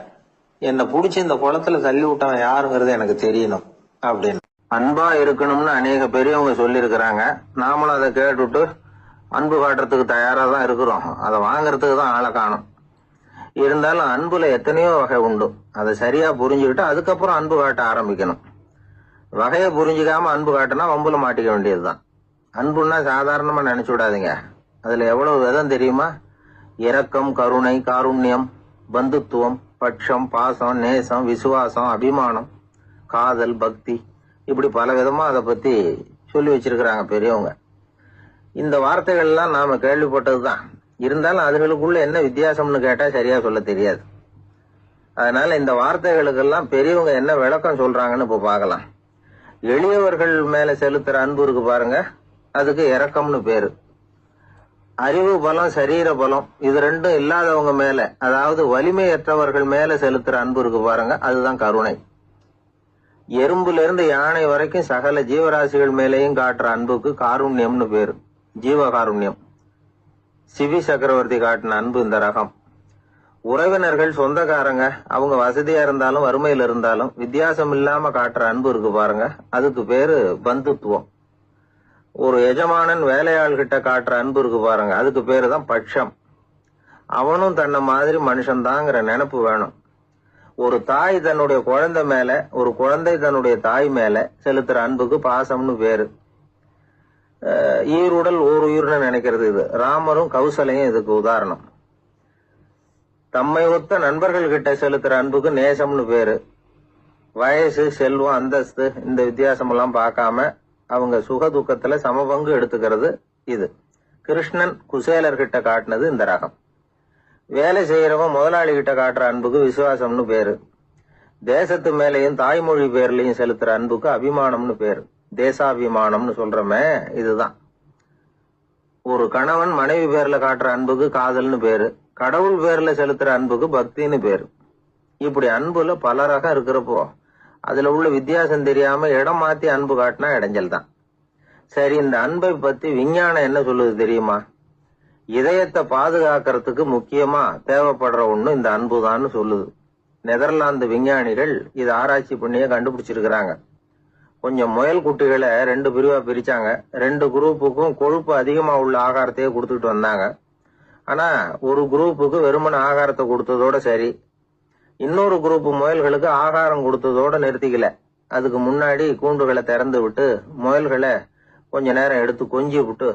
என்னை புடிச்சு இந்த குளத்துல தள்ளி விட்டவன் யாருங்கிறது எனக்கு தெரியணும் அப்படின்னு. அன்பா இருக்கணும்னு அநேக பெரியவங்க சொல்லி இருக்கிறாங்க. நாமளும் அதை கேட்டுட்டு அன்பு காட்டுறதுக்கு தயாரா தான் இருக்கிறோம். அதை வாங்கறதுக்கு தான் ஆளை காணும். இருந்தாலும் அன்புல எத்தனையோ வகை உண்டு. அதை சரியா புரிஞ்சுக்கிட்டு அதுக்கப்புறம் அன்பு காட்ட ஆரம்பிக்கணும். வகையை புரிஞ்சுக்காம அன்பு காட்டினா வம்புல மாட்டிக்க வேண்டியதுதான். அன்புன்னா சாதாரணமா நினைச்சு விடாதீங்க. அதுல எவ்வளவு விதம் தெரியுமா? இரக்கம், கருணை, காருண்யம், பந்துத்துவம், பட்சம், பாசம், நேசம், விசுவாசம், அபிமானம், காதல், பக்தி, இப்படி பல விதமா அதை பத்தி சொல்லி வச்சிருக்கிறாங்க பெரியவங்க. இந்த வார்த்தைகள் எல்லாம் நாம கேள்விப்பட்டதுதான். இருந்தாலும் அதுகளுக்குள்ள என்ன வித்தியாசம்னு கேட்டா சரியா சொல்ல தெரியாது. அதனால இந்த வார்த்தைகளுக்கெல்லாம் பெரியவங்க என்ன விளக்கம் சொல்றாங்கன்னு இப்ப பார்க்கலாம். எளியவர்கள் மேல செலுத்துற அன்பு இருக்கு பாருங்க, அதுக்கு இரக்கம்னு பேரு. அறிவு பலம், சரீர பலம், இது ரெண்டும் இல்லாதவங்க மேல, அதாவது வலிமையற்றவர்கள் மேல செலுத்துற அன்பு இருக்கு பாருங்க, அதுதான் கருணை. எறும்புல இருந்து யானை வரைக்கும் சகல ஜீவராசிகள் மேலேயும் காட்டுற அன்புக்கு காருண்யம்னு பேரு, ஜீவகாருண்யம். சிவி சக்கரவர்த்தி காட்டின அன்பு இந்த ரகம். உறவினர்கள், சொந்தக்காரங்க, அவங்க வசதியா இருந்தாலும் வறுமையில இருந்தாலும் வித்தியாசம் இல்லாம காட்டுற அன்பு இருக்கு பாருங்க, அதுக்கு பேரு பந்துத்துவம். ஒரு எஜமானன் வேலையாள்கிட்ட காட்டுற அன்பு இருக்கு பாருங்க, அதுக்கு பேரு தான் பட்சம். அவனும் தன்னை மாதிரி மனுஷன்தாங்கிற நினைப்பு வேணும். ஒரு தாய் தன்னுடைய குழந்தை மேல, ஒரு குழந்தை தன்னுடைய தாய் மேல செலுத்துற அன்புக்கு பாசம்னு பேரு. ஈருடல் ஓர் உயிர்னு நினைக்கிறது இது. ராமரும் கௌசலையும் இதுக்கு உதாரணம். தம்மை ஒத்த நண்பர்கள் கிட்ட செலுத்துற அன்புக்கு நேசம்னு பேரு. வயசு, செல்வம், அந்தஸ்து இந்த வித்தியாசம் எல்லாம் பார்க்காம அவங்க சுக துக்கத்துல சமபங்கு எடுத்துக்கிறது இது. கிருஷ்ணன் குசேலர்கிட்ட காட்டினது இந்த ரகம். வேலை செய்யறவன் முதலாளி கிட்ட காட்டுற அன்புக்கு விசுவாசம்னு பேரு. தேசத்து மேலையும் தாய்மொழி பேர்லயும் செலுத்துற அன்புக்கு அபிமானம்னு பேரு. தேசாபிமானம்னு சொல்றமே இதுதான். ஒரு கணவன் மனைவி பேர்ல காட்டுற அன்புக்கு காதல்னு பேரு. கடவுள் பேர்ல செலுத்துற அன்புக்கு பக்தின்னு பேரு. இப்படி அன்புல பல ரகம் இருக்கிறப்போ அதுல உள்ள வித்தியாசம் தெரியாம இடம் மாத்தி அன்பு காட்டினா இடைஞ்சல் தான். சரி, இந்த அன்பை பத்தி விஞ்ஞானம் என்ன சொல்லுது தெரியுமா? இதயத்தை பாதுகாக்கிறதுக்கு முக்கியமா தேவைப்படுற ஒண்ணு இந்த அன்புதான்னு சொல்லுது. நெதர்லாந்து விஞ்ஞானிகள் இது ஆராய்ச்சி பண்ணியே கண்டுபிடிச்சிருக்கிறாங்க. கொஞ்சம் முயல் குட்டிகளை 2 பிரிவா பிரிச்சாங்க. 2 குரூப்புக்கும் கொழுப்பு அதிகமா உள்ள ஆகாரத்தையே கொடுத்துட்டு வந்தாங்க. ஆனா ஒரு குரூப்புக்கு வெறுமன ஆகாரத்தை கொடுத்ததோட சரி, இன்னொரு குரூப் முயல்களுக்கு ஆகாரம் கொடுத்ததோட நிறுத்திக்கல. அதுக்கு முன்னாடி கூண்டுகளை திறந்து விட்டு முயல்களை கொஞ்ச நேரம் எடுத்து கொஞ்சி விட்டு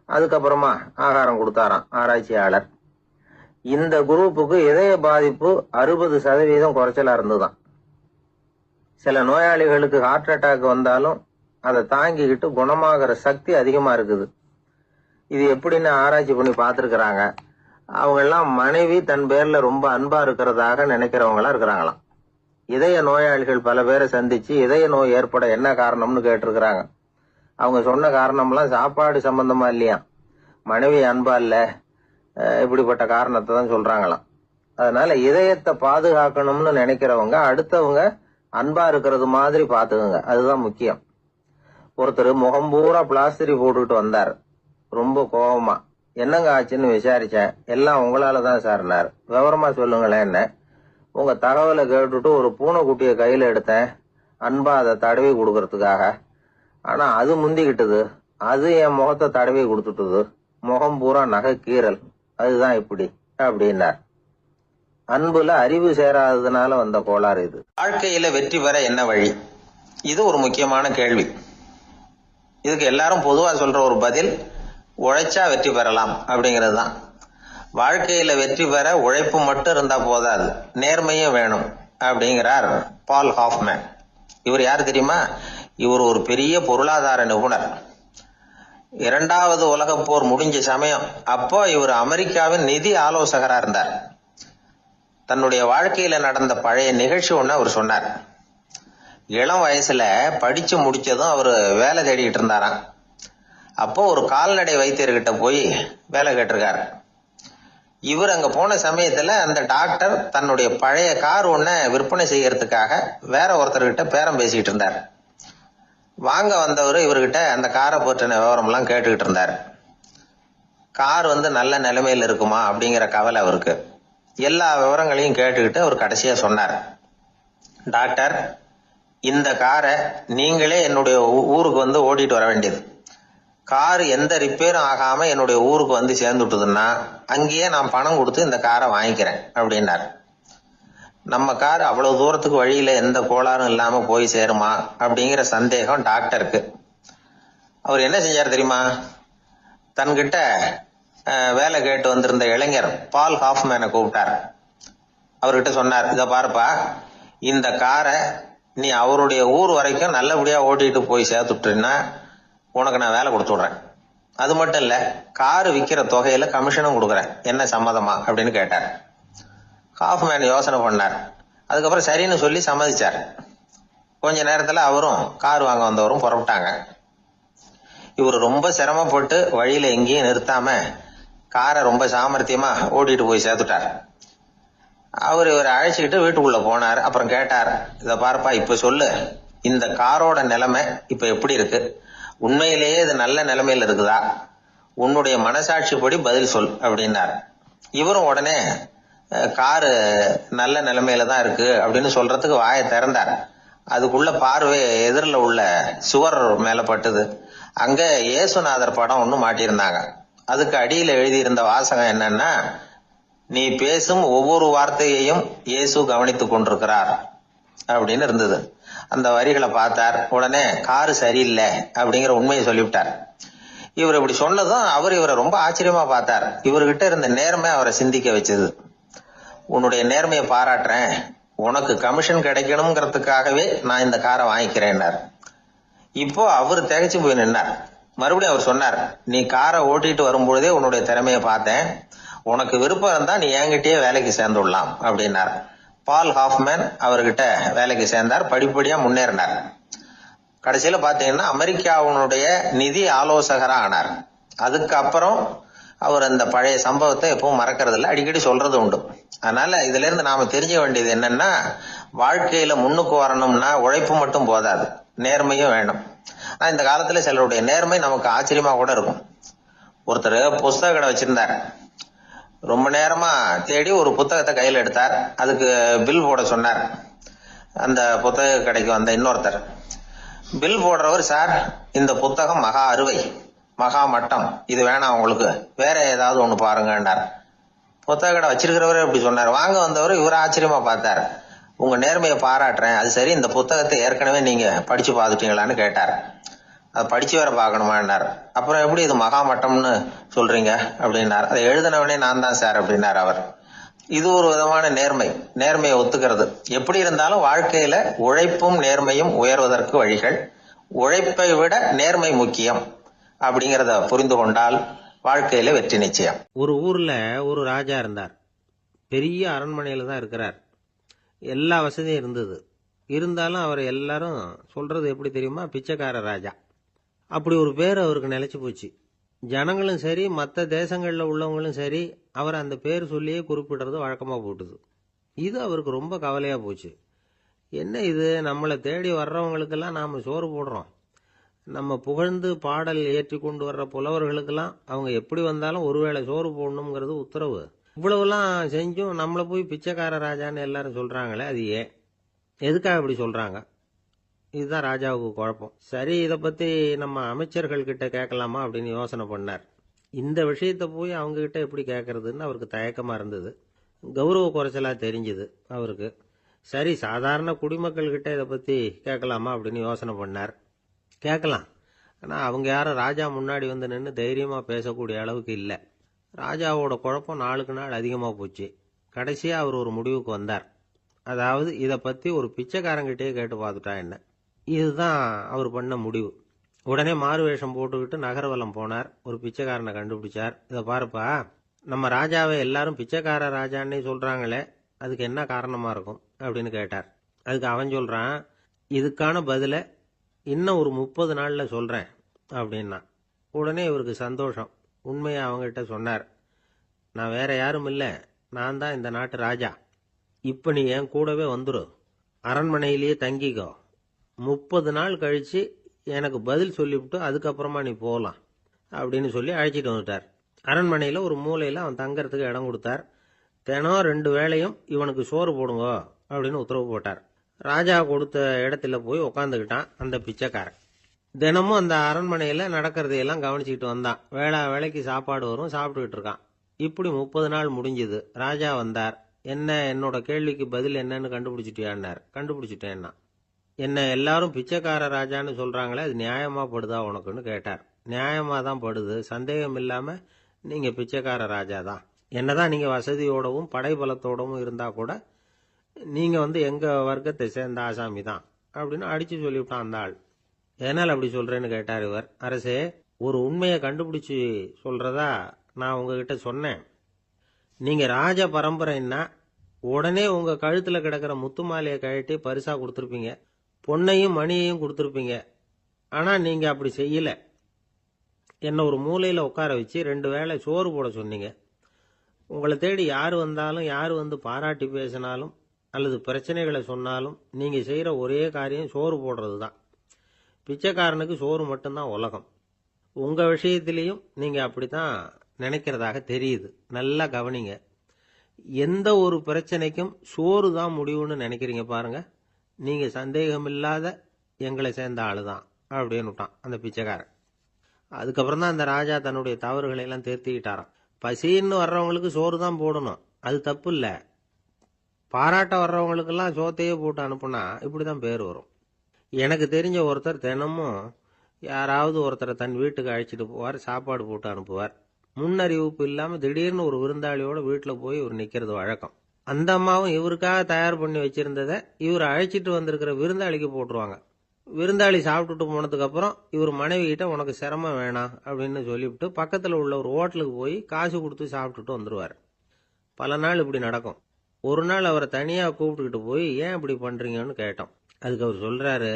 அதுக்கப்புறமா ஆகாரம் கொடுத்தாராம் ஆராய்ச்சியாளர். இந்த குரூப்புக்கு இதய பாதிப்பு 60% குறைச்சலா இருந்துதான். சில நோயாளிகளுக்கு ஹார்ட் அட்டாக் வந்தாலும் அதை தாங்கிக்கிட்டு குணமாகிற சக்தி அதிகமா இருக்குது. இது எப்படின்னு ஆராய்ச்சி பண்ணி பார்த்திருக்கிறாங்க. அவங்க எல்லாம் மனைவி தன் பேர்ல ரொம்ப அன்பா இருக்கிறதாக நினைக்கிறவங்களா இருக்கிறாங்களாம். இதய நோயாளிகள் பல பேரை சந்திச்சு இதய நோய் ஏற்பட என்ன காரணம்னு கேட்டிருக்கிறாங்க. அவங்க சொன்ன காரணம்லாம் சாப்பாடு சம்பந்தமா இல்லையா, மனைவி அன்பா இல்ல, இப்படிப்பட்ட காரணத்தை தான் சொல்றாங்களாம். அதனால இதயத்தை பாதுகாக்கணும்னு நினைக்கிறவங்க அடுத்தவங்க அன்பா இருக்கிறது மாதிரி பாத்துக்குங்க, அதுதான் முக்கியம். ஒருத்தர் முகம் பூரா பிளாஸ்டரி போட்டுக்கிட்டு வந்தார். ரொம்ப கோபமா, என்னங்க ஆச்சுன்னு விசாரிச்சேன். எல்லாம் உங்களாலதான் சார்னார். விவரமா சொல்லுங்களேன். என்ன உங்க தகவலை கேட்டுட்டு ஒரு பூனைக்குட்டிய கையில எடுத்தேன், அன்பா அதை தடவி கொடுக்கறதுக்காக. ஆனா அது முந்திக்கிட்டது, அது என் முகத்தை தடவி கொடுத்துட்டுது, முகம் பூரா நகை கீறல், அதுதான் இப்படி அப்படின்னார். அன்புல அறிவு சேராததுனால வந்த கோளாறு இது. வாழ்க்கையில வெற்றி பெற என்ன வழி? இது ஒரு முக்கியமான கேள்வி. இதுக்கு எல்லாரும் பொதுவா சொல்ற ஒரு பதில், உழைச்சா வெற்றி பெறலாம் அப்படிங்கிறது தான். வாழ்க்கையில வெற்றி பெற உழைப்பு மட்டும் இருந்தா போதாது, நேர்மையும் வேணும் அப்படிங்கிறார் பால் ஹாஃப்மேன். இவர் யார் தெரியுமா? இவர் ஒரு பெரிய பொருளாதார நிபுணர். 2வது உலகப் போர் முடிஞ்ச சமயம் அப்போ இவர் அமெரிக்காவின் நிதி ஆலோசகரா இருந்தார். தன்னுடைய வாழ்க்கையில நடந்த பழைய நிகழ்ச்சி ஒண்ணு அவர் சொன்னார். இளம் வயசுல படிச்சு முடிச்சதும் அவரு வேலை தேடிட்டு இருந்தாராம். அப்போ ஒரு கால்நடை வைத்தியர்கிட்ட போய் வேலை கேட்டிருக்காரு. இவர் அங்க போன சமயத்துல அந்த டாக்டர் தன்னுடைய பழைய கார் ஒன்ன விற்பனை செய்யறதுக்காக வேற ஒருத்தர்கிட்ட பேரம் பேசிட்டு இருந்தார். வாங்க வந்தவர் இவர்கிட்ட அந்த காரை பற்றின விவரம் எல்லாம் கேட்டுக்கிட்டு இருந்தார். கார் நல்ல நிலைமையில இருக்குமா அப்படிங்கிற கவலை அவருக்கு. எல்லா விவரங்களையும் கேட்டுக்கிட்டு அவர் கடைசியா சொன்னார், டாக்டர், இந்த காரை நீங்களே என்னுடைய ஊருக்கு ஓட்டிட்டு வர வேண்டியது. கார் எந்த ரிப்பேரும் ஆகாம என்னுடைய ஊருக்கு சேர்ந்துட்டுதுன்னா அங்கேயே நான் பணம் கொடுத்து இந்த காரை வாங்கிக்கிறேன் அப்படின்னார். நம்ம கார் அவ்வளவு தூரத்துக்கு வழியில எந்த கோளாறும் இல்லாம போய் சேருமா அப்படிங்கிற சந்தேகம் டாக்டருக்கு. அவர் என்ன செஞ்சார் தெரியுமா? தன்கிட்ட வேலை கேட்டு வந்திருந்த இளைஞர் பால் ஹாஃப்மேனை கூப்பிட்டார். அவர்கிட்ட சொன்னார், இத பாருப்பா, இந்த காரை நீ அவருடைய ஊர் வரைக்கும் நல்லபடியா ஓட்டிட்டு போய் சேர்த்துட்டீன்னா உனக்கு நான் வேலை கொடுத்து விடுறேன். அது மட்டும் இல்ல, காரு விற்கிற தொகையில கமிஷனும் கொடுக்குறேன், என்ன சம்மதமா அப்படின்னு கேட்டார். ஹாஃப்மேன் யோசனை பண்ணார். அதுக்கப்புறம் சரின்னு சொல்லி சம்மதிச்சார். கொஞ்ச நேரத்துல அவரும் கார் வாங்க வந்தவரும் புறப்பட்டாங்க. இவர் ரொம்ப சிரமப்பட்டு வழியில எங்கேயும் நிறுத்தாம காரை ரொம்ப சாமர்த்தியமா ஓட்டிட்டு போய் சேர்த்துட்டார். அவர் இவரை அழைச்சிக்கிட்டு வீட்டுக்குள்ள போனார். அப்புறம் கேட்டார், இத பாருப்பா, இப்ப சொல்லு, இந்த காரோட நிலைமை இப்ப எப்படி இருக்கு? உண்மையிலேயே இது நல்ல நிலைமையில இருக்குதா? உன்னுடைய மனசாட்சிப்படி பதில் சொல் அப்படின்னார். இவரும் உடனே காரு நல்ல நிலைமையில தான் இருக்கு அப்படின்னு சொல்றதுக்கு வாயை திறந்தார். அதுக்குள்ள பார்வை எதிரில் உள்ள சுவர் மேல பட்டுது. அங்க இயேசுநாதர் படம் ஒண்ணு மாட்டியிருந்தாங்க. அதுக்கு அடியில எழுதியிருந்த வாசகம் என்னன்னா, நீ பேசும் ஒவ்வொரு வார்த்தையையும் இயேசு கவனித்துக் கொண்டிருக்கிறார் அப்படின்னு இருந்தது. அந்த வரிகளை பார்த்தார். உடனே காரு சரியில்லை அப்படிங்கிற உண்மையை சொல்லிவிட்டார். இவர் இப்படி சொன்னதும் அவர் இவரை ரொம்ப ஆச்சரியமா பார்த்தார். இவர்கிட்ட இருந்த நேர்மை அவரை சிந்திக்க வச்சது. உன்னுடைய நேர்மையை பாராட்டுறேன், உனக்கு கமிஷன் கிடைக்கணுங்கிறதுக்காகவே நான் இந்த காரை வாங்கிக்கிறேன்னார். இப்போ அவர் திகைச்சு போய் நின்னார். மறுபடியும் அவர் சொன்னார், நீ காரை ஓட்டிட்டு வரும்பொழுதே உன்னுடைய திறமையை பார்த்தேன், உனக்கு விருப்பம் இருந்தா நீ என்கிட்டயே வேலைக்கு சேர்ந்து விடலாம் அப்படின்னார். பால் ஹாஃப்மேன் அவர்கிட்ட வேலைக்கு சேர்ந்தார். படிப்படியா முன்னேறினார். கடைசியில பாத்தீங்கன்னா அமெரிக்காவுடைய நிதி ஆலோசகரா ஆனார். அதுக்கப்புறம் அவர் அந்த பழைய சம்பவத்தை எப்பவும் மறக்கிறது இல்லை, அடிக்கடி சொல்றது உண்டு. அதனால இதுல இருந்து நாம தெரிஞ்ச வேண்டியது என்னன்னா, வாழ்க்கையில முன்னுக்கு வரணும்னா உழைப்பு மட்டும் போதாது, நேர்மையும் வேணும். ஆனா இந்த காலத்துல சிலருடைய நேர்மை நமக்கு ஆச்சரியமா கூட இருக்கும். ஒருத்தர் புஸ்தக கடை வச்சிருந்தார். ரொம்ப நேரமா தேடி ஒரு புத்தகத்தை கையில் எடுத்தார். அதுக்கு பில் போட சொன்னார். அந்த புத்தக கடைக்கு வந்த இன்னொருத்தர் பில் போடுறவர், சார் இந்த புத்தகம் மகா அறுவை, மகா மட்டம், இது வேணாம் உங்களுக்கு, வேற ஏதாவது ஒண்ணு பாருங்கன்னார். புத்தக கடை வச்சிருக்கிறவரே இப்படி சொன்னார். வாங்க வந்தவர் இவர் ஆச்சரியமா பார்த்தார். உங்க நேர்மையை பாராட்டுறேன், அது சரி இந்த புத்தகத்தை ஏற்கனவே நீங்க படிச்சு பார்த்துட்டீங்களான்னு கேட்டார். அதை படிச்சு வேற பார்க்கணுமான்னார். அப்புறம் எப்படி இது மகாமட்டம்னு சொல்றீங்க அப்படின்னார். அதை எழுதினவனே நான் தான் சார் அப்படின்னார் அவர். இது ஒரு விதமான நேர்மை, நேர்மையை ஒத்துக்கிறது. எப்படி இருந்தாலும் வாழ்க்கையில உழைப்பும் நேர்மையும் உயர்வதற்கு வழிகள். உழைப்பை விட நேர்மை முக்கியம் அப்படிங்கறத புரிந்து கொண்டால் வாழ்க்கையில வெற்றி நிச்சயம். ஒரு ஊர்ல ஒரு ராஜா இருந்தார். பெரிய அரண்மனையில தான் இருக்கிறார். எல்லா வசதியும் இருந்தது. இருந்தாலும் அவர் எல்லாரும் சொல்றது எப்படி தெரியுமா, பிச்சைக்கார ராஜா. அப்படி ஒரு பேர் அவருக்கு நிலைச்சு போச்சு. ஜனங்களும் சரி, மற்ற தேசங்களில் உள்ளவங்களும் சரி, அவர் அந்த பேர் சொல்லியே குறிப்பிடுறது வழக்கமாக போட்டுது. இது அவருக்கு ரொம்ப கவலையாக போச்சு. என்ன இது, நம்மளை தேடி வர்றவங்களுக்கெல்லாம் நாம் சோறு போடுறோம், நம்ம புகழ்ந்து பாடல் ஏற்றி கொண்டு வர்ற புலவர்களுக்கெல்லாம் அவங்க எப்படி வந்தாலும் ஒருவேளை சோறு போடணுங்கிறது உத்தரவு. இவ்வளவுலாம் செஞ்சும் நம்மளை போய் பிச்சைக்கார ராஜான்னு எல்லாரும் சொல்கிறாங்களே, அது ஏன், எதுக்காக இப்படி சொல்கிறாங்க? இதுதான் ராஜாவுக்கு குழப்பம். சரி, இதை பற்றி நம்ம அமைச்சர்கள் கிட்ட கேட்கலாமா அப்படின்னு யோசனை பண்ணார். இந்த விஷயத்தை போய் அவங்க கிட்ட எப்படி கேட்கறதுன்னு அவருக்கு தயக்கமாக இருந்தது. கௌரவ குறைச்சலாக தெரிஞ்சுது அவருக்கு. சரி, சாதாரண குடிமக்கள் கிட்ட இதை பற்றி கேட்கலாமா அப்படின்னு யோசனை பண்ணார். கேட்கலாம், ஆனால் அவங்க யாரும் ராஜா முன்னாடி வந்து நின்று தைரியமாக பேசக்கூடிய அளவுக்கு இல்லை. ராஜாவோட குழப்பம் நாளுக்கு நாள் அதிகமாக போச்சு. கடைசியாக அவர் ஒரு முடிவுக்கு வந்தார். அதாவது இதை பற்றி ஒரு பிச்சைக்காரங்கிட்டே கேட்டு பார்த்துட்டா என்ன. இதுதான் அவர் பண்ண முடிவு. உடனே மாறு வேஷம் போட்டுக்கிட்டு நகர்வலம் போனார். ஒரு பிச்சைக்காரனை கண்டுபிடிச்சார். இதை பாருப்பா, நம்ம ராஜாவை எல்லாரும் பிச்சைக்கார ராஜான்னே சொல்றாங்களே, அதுக்கு என்ன காரணமா இருக்கும் அப்படின்னு கேட்டார். அதுக்கு அவன் சொல்றான், இதுக்கான பதிலை இன்னும் ஒரு 30 நாள்ல சொல்றேன் அப்படின்னா. உடனே இவருக்கு சந்தோஷம். உண்மையை அவங்ககிட்ட சொன்னார். நான் வேற யாரும் இல்லை, நான் தான் இந்த நாட்டு ராஜா. இப்ப நீ என் கூடவே வந்துரு, அரண்மனையிலேயே தங்கிக்கோ, 30 நாள் கழிச்சு எனக்கு பதில் சொல்லிவிட்டு அதுக்கப்புறமா நீ போகலாம் அப்படின்னு சொல்லி அழைச்சிட்டு வந்துட்டார். அரண்மனையில் ஒரு மூலையில் அவன் தங்கறதுக்கு இடம் கொடுத்தார். தினம் 2 வேளையும் இவனுக்கு சோறு போடுங்க அப்படின்னு உத்தரவு போட்டார். ராஜா கொடுத்த இடத்துல போய் உக்காந்துக்கிட்டான் அந்த பிச்சைக்காரன். தினமும் அந்த அரண்மனையில் நடக்கிறதையெல்லாம் கவனிச்சுக்கிட்டு வந்தான். வேளைக்கு சாப்பாடு வரும், சாப்பிட்டுக்கிட்டு இருக்கான். இப்படி 30 நாள் முடிஞ்சுது. ராஜா வந்தார். என்ன, என்னோட கேள்விக்கு பதில் என்னன்னு கண்டுபிடிச்சிட்டியான்னார். கண்டுபிடிச்சிட்டேன்னா. என்ன எல்லாரும் பிச்சைக்கார ராஜான்னு சொல்றாங்களே, அது நியாயமா படுதா உனக்குன்னு கேட்டார். நியாயமா தான் படுது, சந்தேகம் இல்லாம நீங்க பிச்சைக்கார ராஜா தான். என்னதான் நீங்க வசதியோடவும் படைபலத்தோடவும் இருந்தா கூட நீங்க எங்க வர்க்கத்தை சேர்ந்த ஆசாமி தான் அப்படின்னு அடிச்சு சொல்லிவிட்டான் அந்த ஆள். என்னால் அப்படி சொல்றேன்னு கேட்டார் இவர். அரசே, ஒரு உண்மையை கண்டுபிடிச்சு சொல்றதா நான் உங்ககிட்ட சொன்னேன். நீங்க ராஜ பரம்பரைன்னா உடனே உங்க கழுத்துல கிடக்கிற முத்து மாலையை கழட்டி பரிசா கொடுத்துருப்பீங்க, பொன்னையும் மணியையும் கொடுத்துருப்பீங்க. ஆனா நீங்க அப்படி செய்யல. என்ன ஒரு மூலையில உட்கார வச்சு 2 வேளை சோறு போட சொன்னீங்க. உங்களை தேடி யார் வந்தாலும், யார் பாராட்டி பேசினாலும் அல்லது பிரச்சனைகளை சொன்னாலும் நீங்க செய்யற ஒரே காரியம் சோறு போடுறது தான். பிச்சைக்காரனுக்கு சோறு மட்டும்தான் உலகம். உங்க விஷயத்திலையும் நீங்க அப்படித்தான் நினைக்கிறதாக தெரியுது. நல்லா கவனிங்க. எந்த ஒரு பிரச்சனைக்கும் சோறு தான் முடிவுன்னு நினைக்கிறீங்க பாருங்க. நீங்க சந்தேகமில்லாத எங்களை சேர்ந்த ஆளுதான் அப்படின்னு விட்டான் அந்த பிச்சைக்காரன். அதுக்கப்புறம் தான் அந்த ராஜா தன்னுடைய தவறுகளை எல்லாம் திருத்திக்கிட்டாராம். பசின்னு வர்றவங்களுக்கு சோறு தான் போடணும், அது தப்பு இல்லை. பாராட்ட வர்றவங்களுக்கெல்லாம் சோத்தையே போட்டு அனுப்புனா இப்படிதான் பேர் வரும். எனக்கு தெரிஞ்ச ஒருத்தர் தினமும் யாராவது ஒருத்தரை தன் வீட்டுக்கு அழைச்சிட்டு போவார், சாப்பாடு போட்டு அனுப்புவார். முன்னறிவிப்பு இல்லாமல் திடீர்னு ஒரு விருந்தாளியோட வீட்டில் போய் இவர் நிற்கிறது வழக்கம். அந்த அம்மாவும் இவருக்காக தயார் பண்ணி வச்சிருந்ததை இவர் அழைச்சிட்டு வந்திருக்கிற விருந்தாளிக்கு போட்டுருவாங்க. விருந்தாளி சாப்பிட்டுட்டு போனதுக்கு அப்புறம் இவர் மனைவி கிட்ட உனக்கு சிரமம் வேணாம் அப்படின்னு சொல்லிவிட்டு பக்கத்தில் உள்ள ஒரு ஹோட்டலுக்கு போய் காசு கொடுத்து சாப்பிட்டுட்டு வந்துடுவார். பல நாள் இப்படி நடக்கும். ஒரு நாள் அவரை தனியாக கூப்பிட்டுக்கிட்டு போய் ஏன் இப்படி பண்றீங்கன்னு கேட்டோம். அதுக்கு அவர் சொல்றாரு,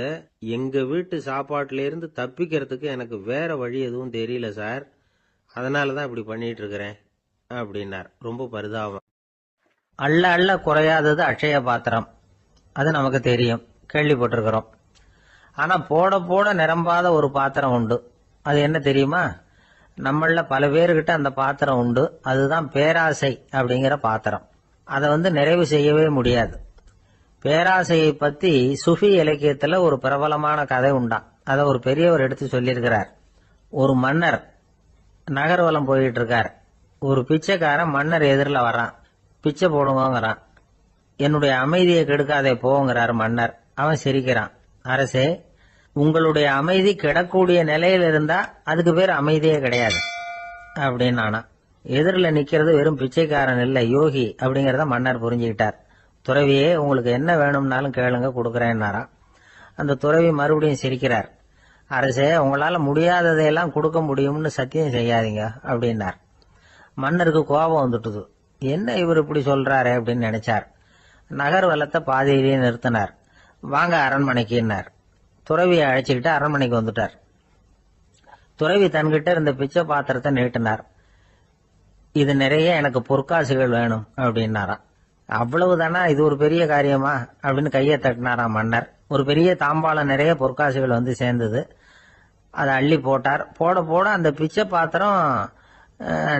எங்க வீட்டு சாப்பாட்டிலேருந்து தப்பிக்கிறதுக்கு எனக்கு வேற வழி எதுவும் தெரியல சார், அதனால தான் இப்படி பண்ணிட்டு இருக்கிறேன் அப்படின்னார். ரொம்ப பரிதாபம். அள்ள அள்ள குறையாதது அட்சய பாத்திரம், அது நமக்கு தெரியும், கேள்விப்பட்டிருக்கிறோம். ஆனா போட போட நிரம்பாத ஒரு பாத்திரம் உண்டு. அது என்ன தெரியுமா? நம்மள பல பேர்கிட்ட அந்த பாத்திரம் உண்டு. அதுதான் பேராசை அப்படிங்கிற பாத்திரம். அதை நிறைவு செய்யவே முடியாது. பேராசையை பத்தி சுஃபி இலக்கியத்துல ஒரு பிரபலமான கதை உண்டாம். அதை ஒரு பெரியவர் எடுத்து சொல்லியிருக்கிறார். ஒரு மன்னர் நகர்வலம் போயிட்டு இருக்கார். ஒரு பிச்சைக்காரன் மன்னர் எதிரில் வர்றான். பிச்சை போடுங்கிறான். என்னுடைய அமைதியை கெடுக்காதே போங்கிறார் மன்னர். அவன் சிரிக்கிறான். அரசே, உங்களுடைய அமைதி கெடக்கூடிய நிலையில இருந்தா அதுக்கு பேர் அமைதியே கிடையாது அப்படின்னு. எதிரில் நிக்கிறது வெறும் பிச்சைக்காரன் இல்ல, யோகி அப்படிங்கறத மன்னர் புரிஞ்சுக்கிட்டார். துறவியே, உங்களுக்கு என்ன வேணும்னாலும் கேளுங்க, கொடுக்கறேன்னாராம். அந்த துறவி மறுபடியும் சிரிக்கிறார். அரசே, உங்களால முடியாததையெல்லாம் கொடுக்க முடியும்னு சத்தியம் செய்யாதீங்க அப்படின்னார். மன்னருக்கு கோபம் வந்துட்டுது. என்ன இவர் இப்படி சொல்றாரு அப்படின்னு நினைச்சார். நகர்வலத்தை பாதியிலேயே நிறுத்தினார். வாங்க அரண்மனைக்குன்னார். துறவியை அழைச்சிக்கிட்டு அரண்மனைக்கு வந்துட்டார். துறவி தன்கிட்ட இருந்த பிச்சை பாத்திரத்தை நீட்டினார். இது நிறைய எனக்கு பொற்காசுகள் வேணும் அப்படின்னாராம். அவ்வளவுதானா, இது ஒரு பெரிய காரியமா அப்படின்னு கையை தட்டினாராம் மன்னர். ஒரு பெரிய தாம்பாளம் நிறைய பொற்காசுகள் சேர்ந்தது. அதை அள்ளி போட்டார். போட போட அந்த பிச்சை பாத்திரம்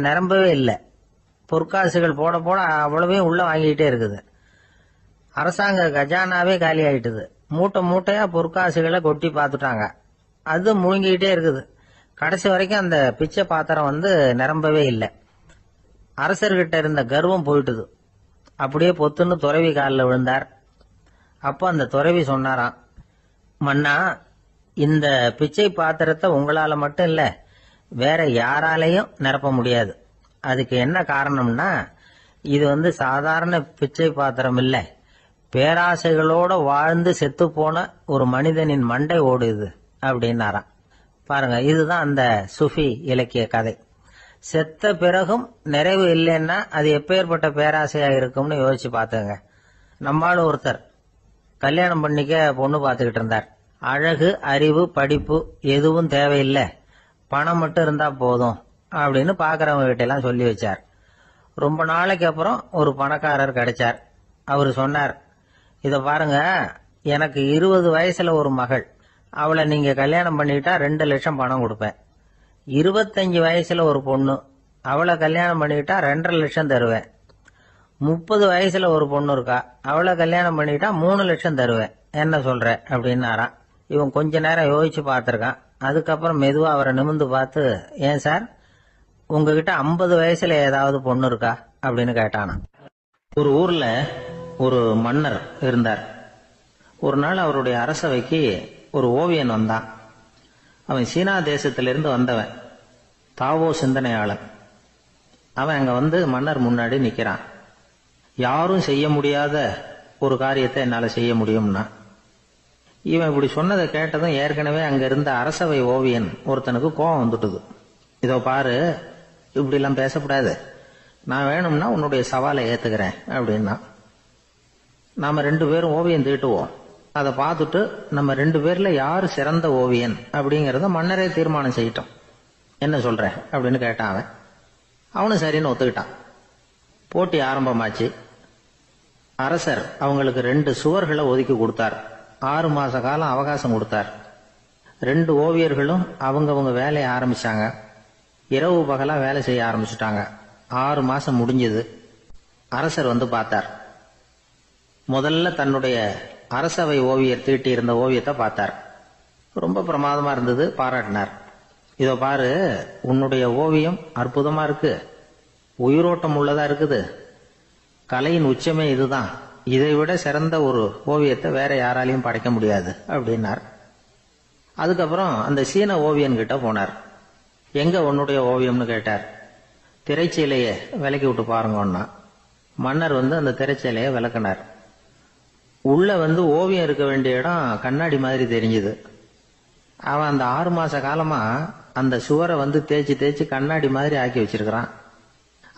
நிரம்பவே இல்லை. பொற்காசுகள் போட போட அவ்வளவே உள்ள வாங்கிக்கிட்டே இருக்குது. அரசாங்க கஜானாவே காலி ஆயிட்டுது. மூட்டை மூட்டையா பொற்காசுகளை கொட்டி பார்த்துட்டாங்க. அது முழுங்கிக்கிட்டே இருக்குது. கடைசி வரைக்கும் அந்த பிச்சை பாத்திரம் நிரம்பவே இல்லை. அரசர்கிட்ட இருந்த கர்வம் போயிட்டுது. அப்படியே பொத்துன்னு துறவி காலில் விழுந்தார். அப்போ அந்த துறவி சொன்னாராம், மன்னா, இந்த பிச்சை பாத்திரத்தை உங்களால மட்டும் இல்ல, வேற யாராலையும் நிரப்ப முடியாது. அதுக்கு என்ன காரணம்னா, இது சாதாரண பிச்சை பாத்திரம் இல்ல, பேராசைகளோட வாழ்ந்து செத்து போன ஒரு மனிதனின் மண்டை ஓடுது அப்படின்னாராம். பாருங்க, இதுதான் அந்த சுஃபி இலக்கிய கதை. செத்த பிறகும் நிறைவு இல்லைன்னா அது எப்பேற்பட்ட பேராசையா இருக்கும்னு யோசிச்சு பார்த்துங்க. நம்மால ஒருத்தர் கல்யாணம் பண்ணிக்க பொண்ணு பார்த்துக்கிட்டு இருந்தார். அழகு, அறிவு, படிப்பு எதுவும் தேவையில்லை, பணம் மட்டும் இருந்தா போதும் அப்படின்னு பாக்குறவங்க கிட்ட எல்லாம் சொல்லி வச்சார். ரொம்ப நாளைக்கு அப்புறம் ஒரு பணக்காரர் கிடைச்சார். அவரு சொன்னார், இத பாருங்க, எனக்கு 20 வயசுல ஒரு மகள், அவளை நீங்க கல்யாணம் பண்ணிட்டா 2 லட்சம் பணம் கொடுப்பேன். 25 வயசுல ஒரு பொண்ணு, அவளை கல்யாணம் பண்ணிட்டா 2.5 லட்சம் தருவேன். 30 வயசுல ஒரு பொண்ணு இருக்கா, அவளை கல்யாணம் பண்ணிட்டா 3 லட்சம் தருவேன். என்ன சொல்ற அப்படின்னாராம். இவன் கொஞ்ச நேரம் யோசிச்சு பார்த்திருக்கான். அதுக்கப்புறம் மெதுவா அவரை நிமிர்ந்து பார்த்து, ஏன் சார், உங்ககிட்ட 50 வயசுல ஏதாவது பொண்ணு இருக்கா அப்படின்னு கேட்டானா. ஒரு ஊர்ல ஒரு மன்னர் இருந்தார். ஒரு நாள் அவருடைய அரசவைக்கு ஒரு ஓவியன் வந்தான். அவன் சீனா தேசத்திலிருந்து வந்தவன், தாவோ சிந்தனையாளன். அவன் அங்க மன்னர் முன்னாடி நிக்கிறான். யாரும் செய்ய முடியாத ஒரு காரியத்தை என்னால செய்ய முடியும்னா. இவன் இப்படி சொன்னதை கேட்டதும் ஏற்கனவே அங்க இருந்த அரசவை ஓவியன் ஒருத்தனுக்கு கோபம் வந்துட்டுது. இதோ பாரு, இப்படி எல்லாம் பேசக்கூடாது, நான் வேணும்னா உன்னுடைய சவாலை ஏத்துக்கிறேன் அப்படின்னா. நாம 2 பேரும் ஓவியம் தீட்டுவோம், அதை பார்த்துட்டு நம்ம 2 பேர்ல யாரு சிறந்த ஓவியன் அப்படிங்கறத மன்னரே தீர்மானம் செய்யட்டும், என்ன சொல்ற அப்படின்னு கேட்டான் அவன். அவனும் சரின்னு ஒத்துக்கிட்டான். போட்டி ஆரம்பமாச்சு. அரசர் அவங்களுக்கு 2 சுவர்களை ஒதுக்கி கொடுத்தார். 6 மாச காலம் அவகாசம் கொடுத்தார். 2 ஓவியர்களும் அவங்கவங்க வேலையை ஆரம்பிச்சாங்க. இரவு பகலா வேலை செய்ய ஆரம்பிச்சுட்டாங்க. 6 மாசம் முடிஞ்சது. அரசர் பார்த்தார். முதல்ல தன்னுடைய அரசவை ஓவியர் தீட்டி இருந்த ஓவியத்தை பார்த்தார். ரொம்ப பிரமாதமா இருந்தது, பாராட்டினார். இதோ பாரு, உன்னுடைய ஓவியம் அற்புதமா இருக்கு, உயிரோட்டம் உள்ளதா இருக்குது, கலையின் உச்சமே இதுதான், இதை விட சிறந்த ஒரு ஓவியத்தை வேற யாராலையும் படைக்க முடியாது அப்படின்னார். அதுக்கப்புறம் அந்த சீன ஓவியன்கிட்ட போனார். எங்க உன்னுடைய ஓவியம்னு கேட்டார். திரைச்சீலையை விலக்கி விட்டு பாருங்கன்னா மன்னர் அந்த திரைச்சீலையை விளக்குனார். உள்ள ஓவியம் இருக்க வேண்டிய இடம் கண்ணாடி மாதிரி தெரிஞ்சுது. அவன் அந்த 6 மாச காலமா அந்த சுவரை தேய்ச்சி தேய்ச்சி கண்ணாடி மாதிரி ஆக்கி வச்சிருக்கிறான்.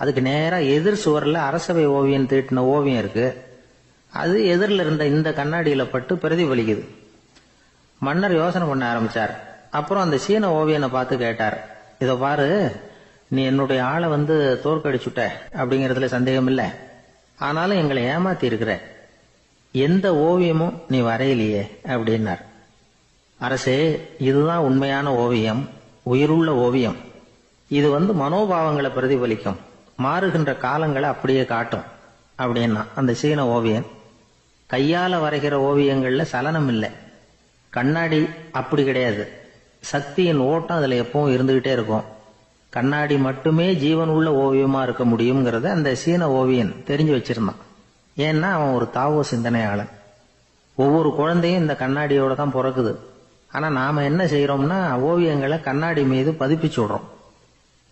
அதுக்கு நேரா எதிர் சுவர்ல அரசவை ஓவியம் தீட்டின ஓவியம் இருக்கு. அது எதிரில் இருந்த இந்த கண்ணாடியில பட்டு பிரதிபலிக்குது. மன்னர் யோசனை பண்ண ஆரம்பிச்சார். அப்புறம் அந்த சீன ஓவியனை பார்த்து கேட்டார், இத பாரு, நீ என்னுடைய ஆளை தோற்கடிச்சுட்ட அப்படிங்கறதுல சந்தேகம் இல்லை. ஆனாலும் எங்களை ஏமாத்தி இருக்கிற, எந்த ஓவியமும் நீ வரையிலையே அப்படின்னார். அரசே, இதுதான் உண்மையான ஓவியம், உயிருள்ள ஓவியம். இது மனோபாவங்களை பிரதிபலிக்கும், மாறுகின்ற காலங்களை அப்படியே காட்டும் அப்படின்னா அந்த சீன ஓவியன். கையால வரைகிற ஓவியங்கள்ல சலனம் இல்லை. கண்ணாடி அப்படி கிடையாது. சக்தியின் ஓட்டம் அதுல எப்பவும் இருந்துகிட்டே இருக்கும். கண்ணாடி மட்டுமே ஜீவன் உள்ள ஓவியமா இருக்க முடியுங்கிறத அந்த சீன ஓவியன் தெரிஞ்சு வச்சிருந்தான். ஏன்னா அவன் ஒரு தாவோ சிந்தனையாளன். ஒவ்வொரு குழந்தையும் இந்த கண்ணாடியோட தான் பிறக்குது. ஆனா நாம என்ன செய்யறோம்னா ஓவியங்களை கண்ணாடி மீது பதிப்பிச்சு விடுறோம்.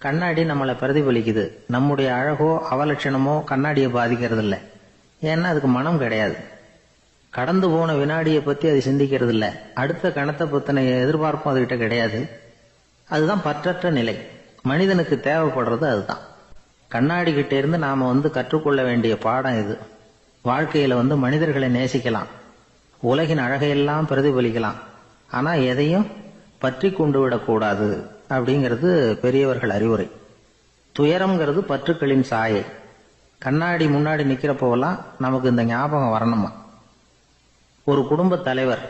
கண்ணாடி நம்மளை பிரதிபலிக்குது. நம்முடைய அழகோ அவலட்சணமோ கண்ணாடியை பாதிக்கிறது இல்லை. ஏன்னா அதுக்கு மனம் கிடையாது. கடந்து போன வினாடியை பத்தி அது சிந்திக்கிறது இல்லை. அடுத்த கணத்தை பத்தின எதிர்பார்ப்பும் அதுகிட்ட கிடையாது. அதுதான் பற்றற்ற நிலை. மனிதனுக்கு தேவைப்படுறது அதுதான். கண்ணாடி கிட்ட இருந்து நாம கற்றுக்கொள்ள வேண்டிய பாடம் இது. வாழ்க்கையில மனிதர்களை நேசிக்கலாம், உலகின் அழகையெல்லாம் பிரதிபலிக்கலாம், ஆனா எதையும் பற்றி கொண்டு விடக்கூடாது அப்படிங்கிறது பெரியவர்கள் அறிவுரை. துயரம்ங்கிறது பற்றுக்களின் சாயை. கண்ணாடி முன்னாடி நிக்கிறப்போவெல்லாம் நமக்கு இந்த ஞாபகம் வரணுமா. ஒரு குடும்ப தலைவர்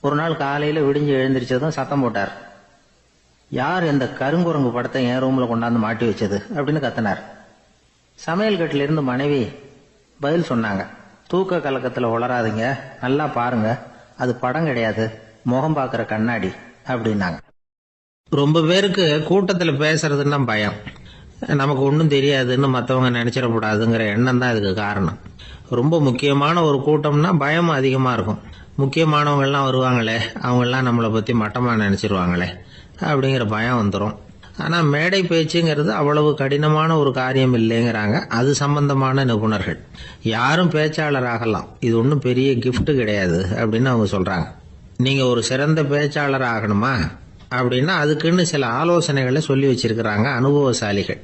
ஒரு நாள் காலையில விடிஞ்சு எழுந்திரிச்சதும் சத்தம் போட்டார். யார் இந்த கருங்குரங்கு படத்தை என் ரூம்ல கொண்டாந்து மாட்டி வச்சது அப்படின்னு கத்தினார். சமையல் கட்டில இருந்து மனைவி பதில் சொன்னாங்க, தூக்க கலக்கத்துல உளராதீங்க, நல்லா பாருங்க, அது படம் கிடையாது, முகம் பார்க்கிற கண்ணாடி அப்படின்னாங்க. ரொம்ப பேருக்கு கூட்டத்துல பேசுறதுன்னா பயம். நமக்கு ஒன்றும் தெரியாதுன்னு மற்றவங்க நினைச்சிடக்கூடாதுங்கிற எண்ணம் தான் இதுக்கு காரணம். ரொம்ப முக்கியமான ஒரு கூட்டம்னா பயம் அதிகமா இருக்கும். முக்கியமானவங்கெல்லாம் வருவாங்களே, அவங்கெல்லாம் நம்மளை பத்தி மட்டமா நினைச்சிருவாங்களே அப்படிங்கிற பயம் வந்துடும். ஆனா மேடை பேச்சுங்கிறது அவ்வளவு கடினமான ஒரு காரியம் இல்லைங்கிறாங்க அது சம்பந்தமான நிபுணர்கள். யாரும் பேச்சாளர் ஆகலாம், இது ஒன்றும் பெரிய கிஃப்ட் கிடையாது அப்படின்னு அவங்க சொல்றாங்க. நீங்க ஒரு சிறந்த பேச்சாளர் ஆகணுமா அப்படின்னா அதுக்குன்னு சில ஆலோசனைகளை சொல்லி வச்சிருக்கிறாங்க அனுபவசாலிகள்.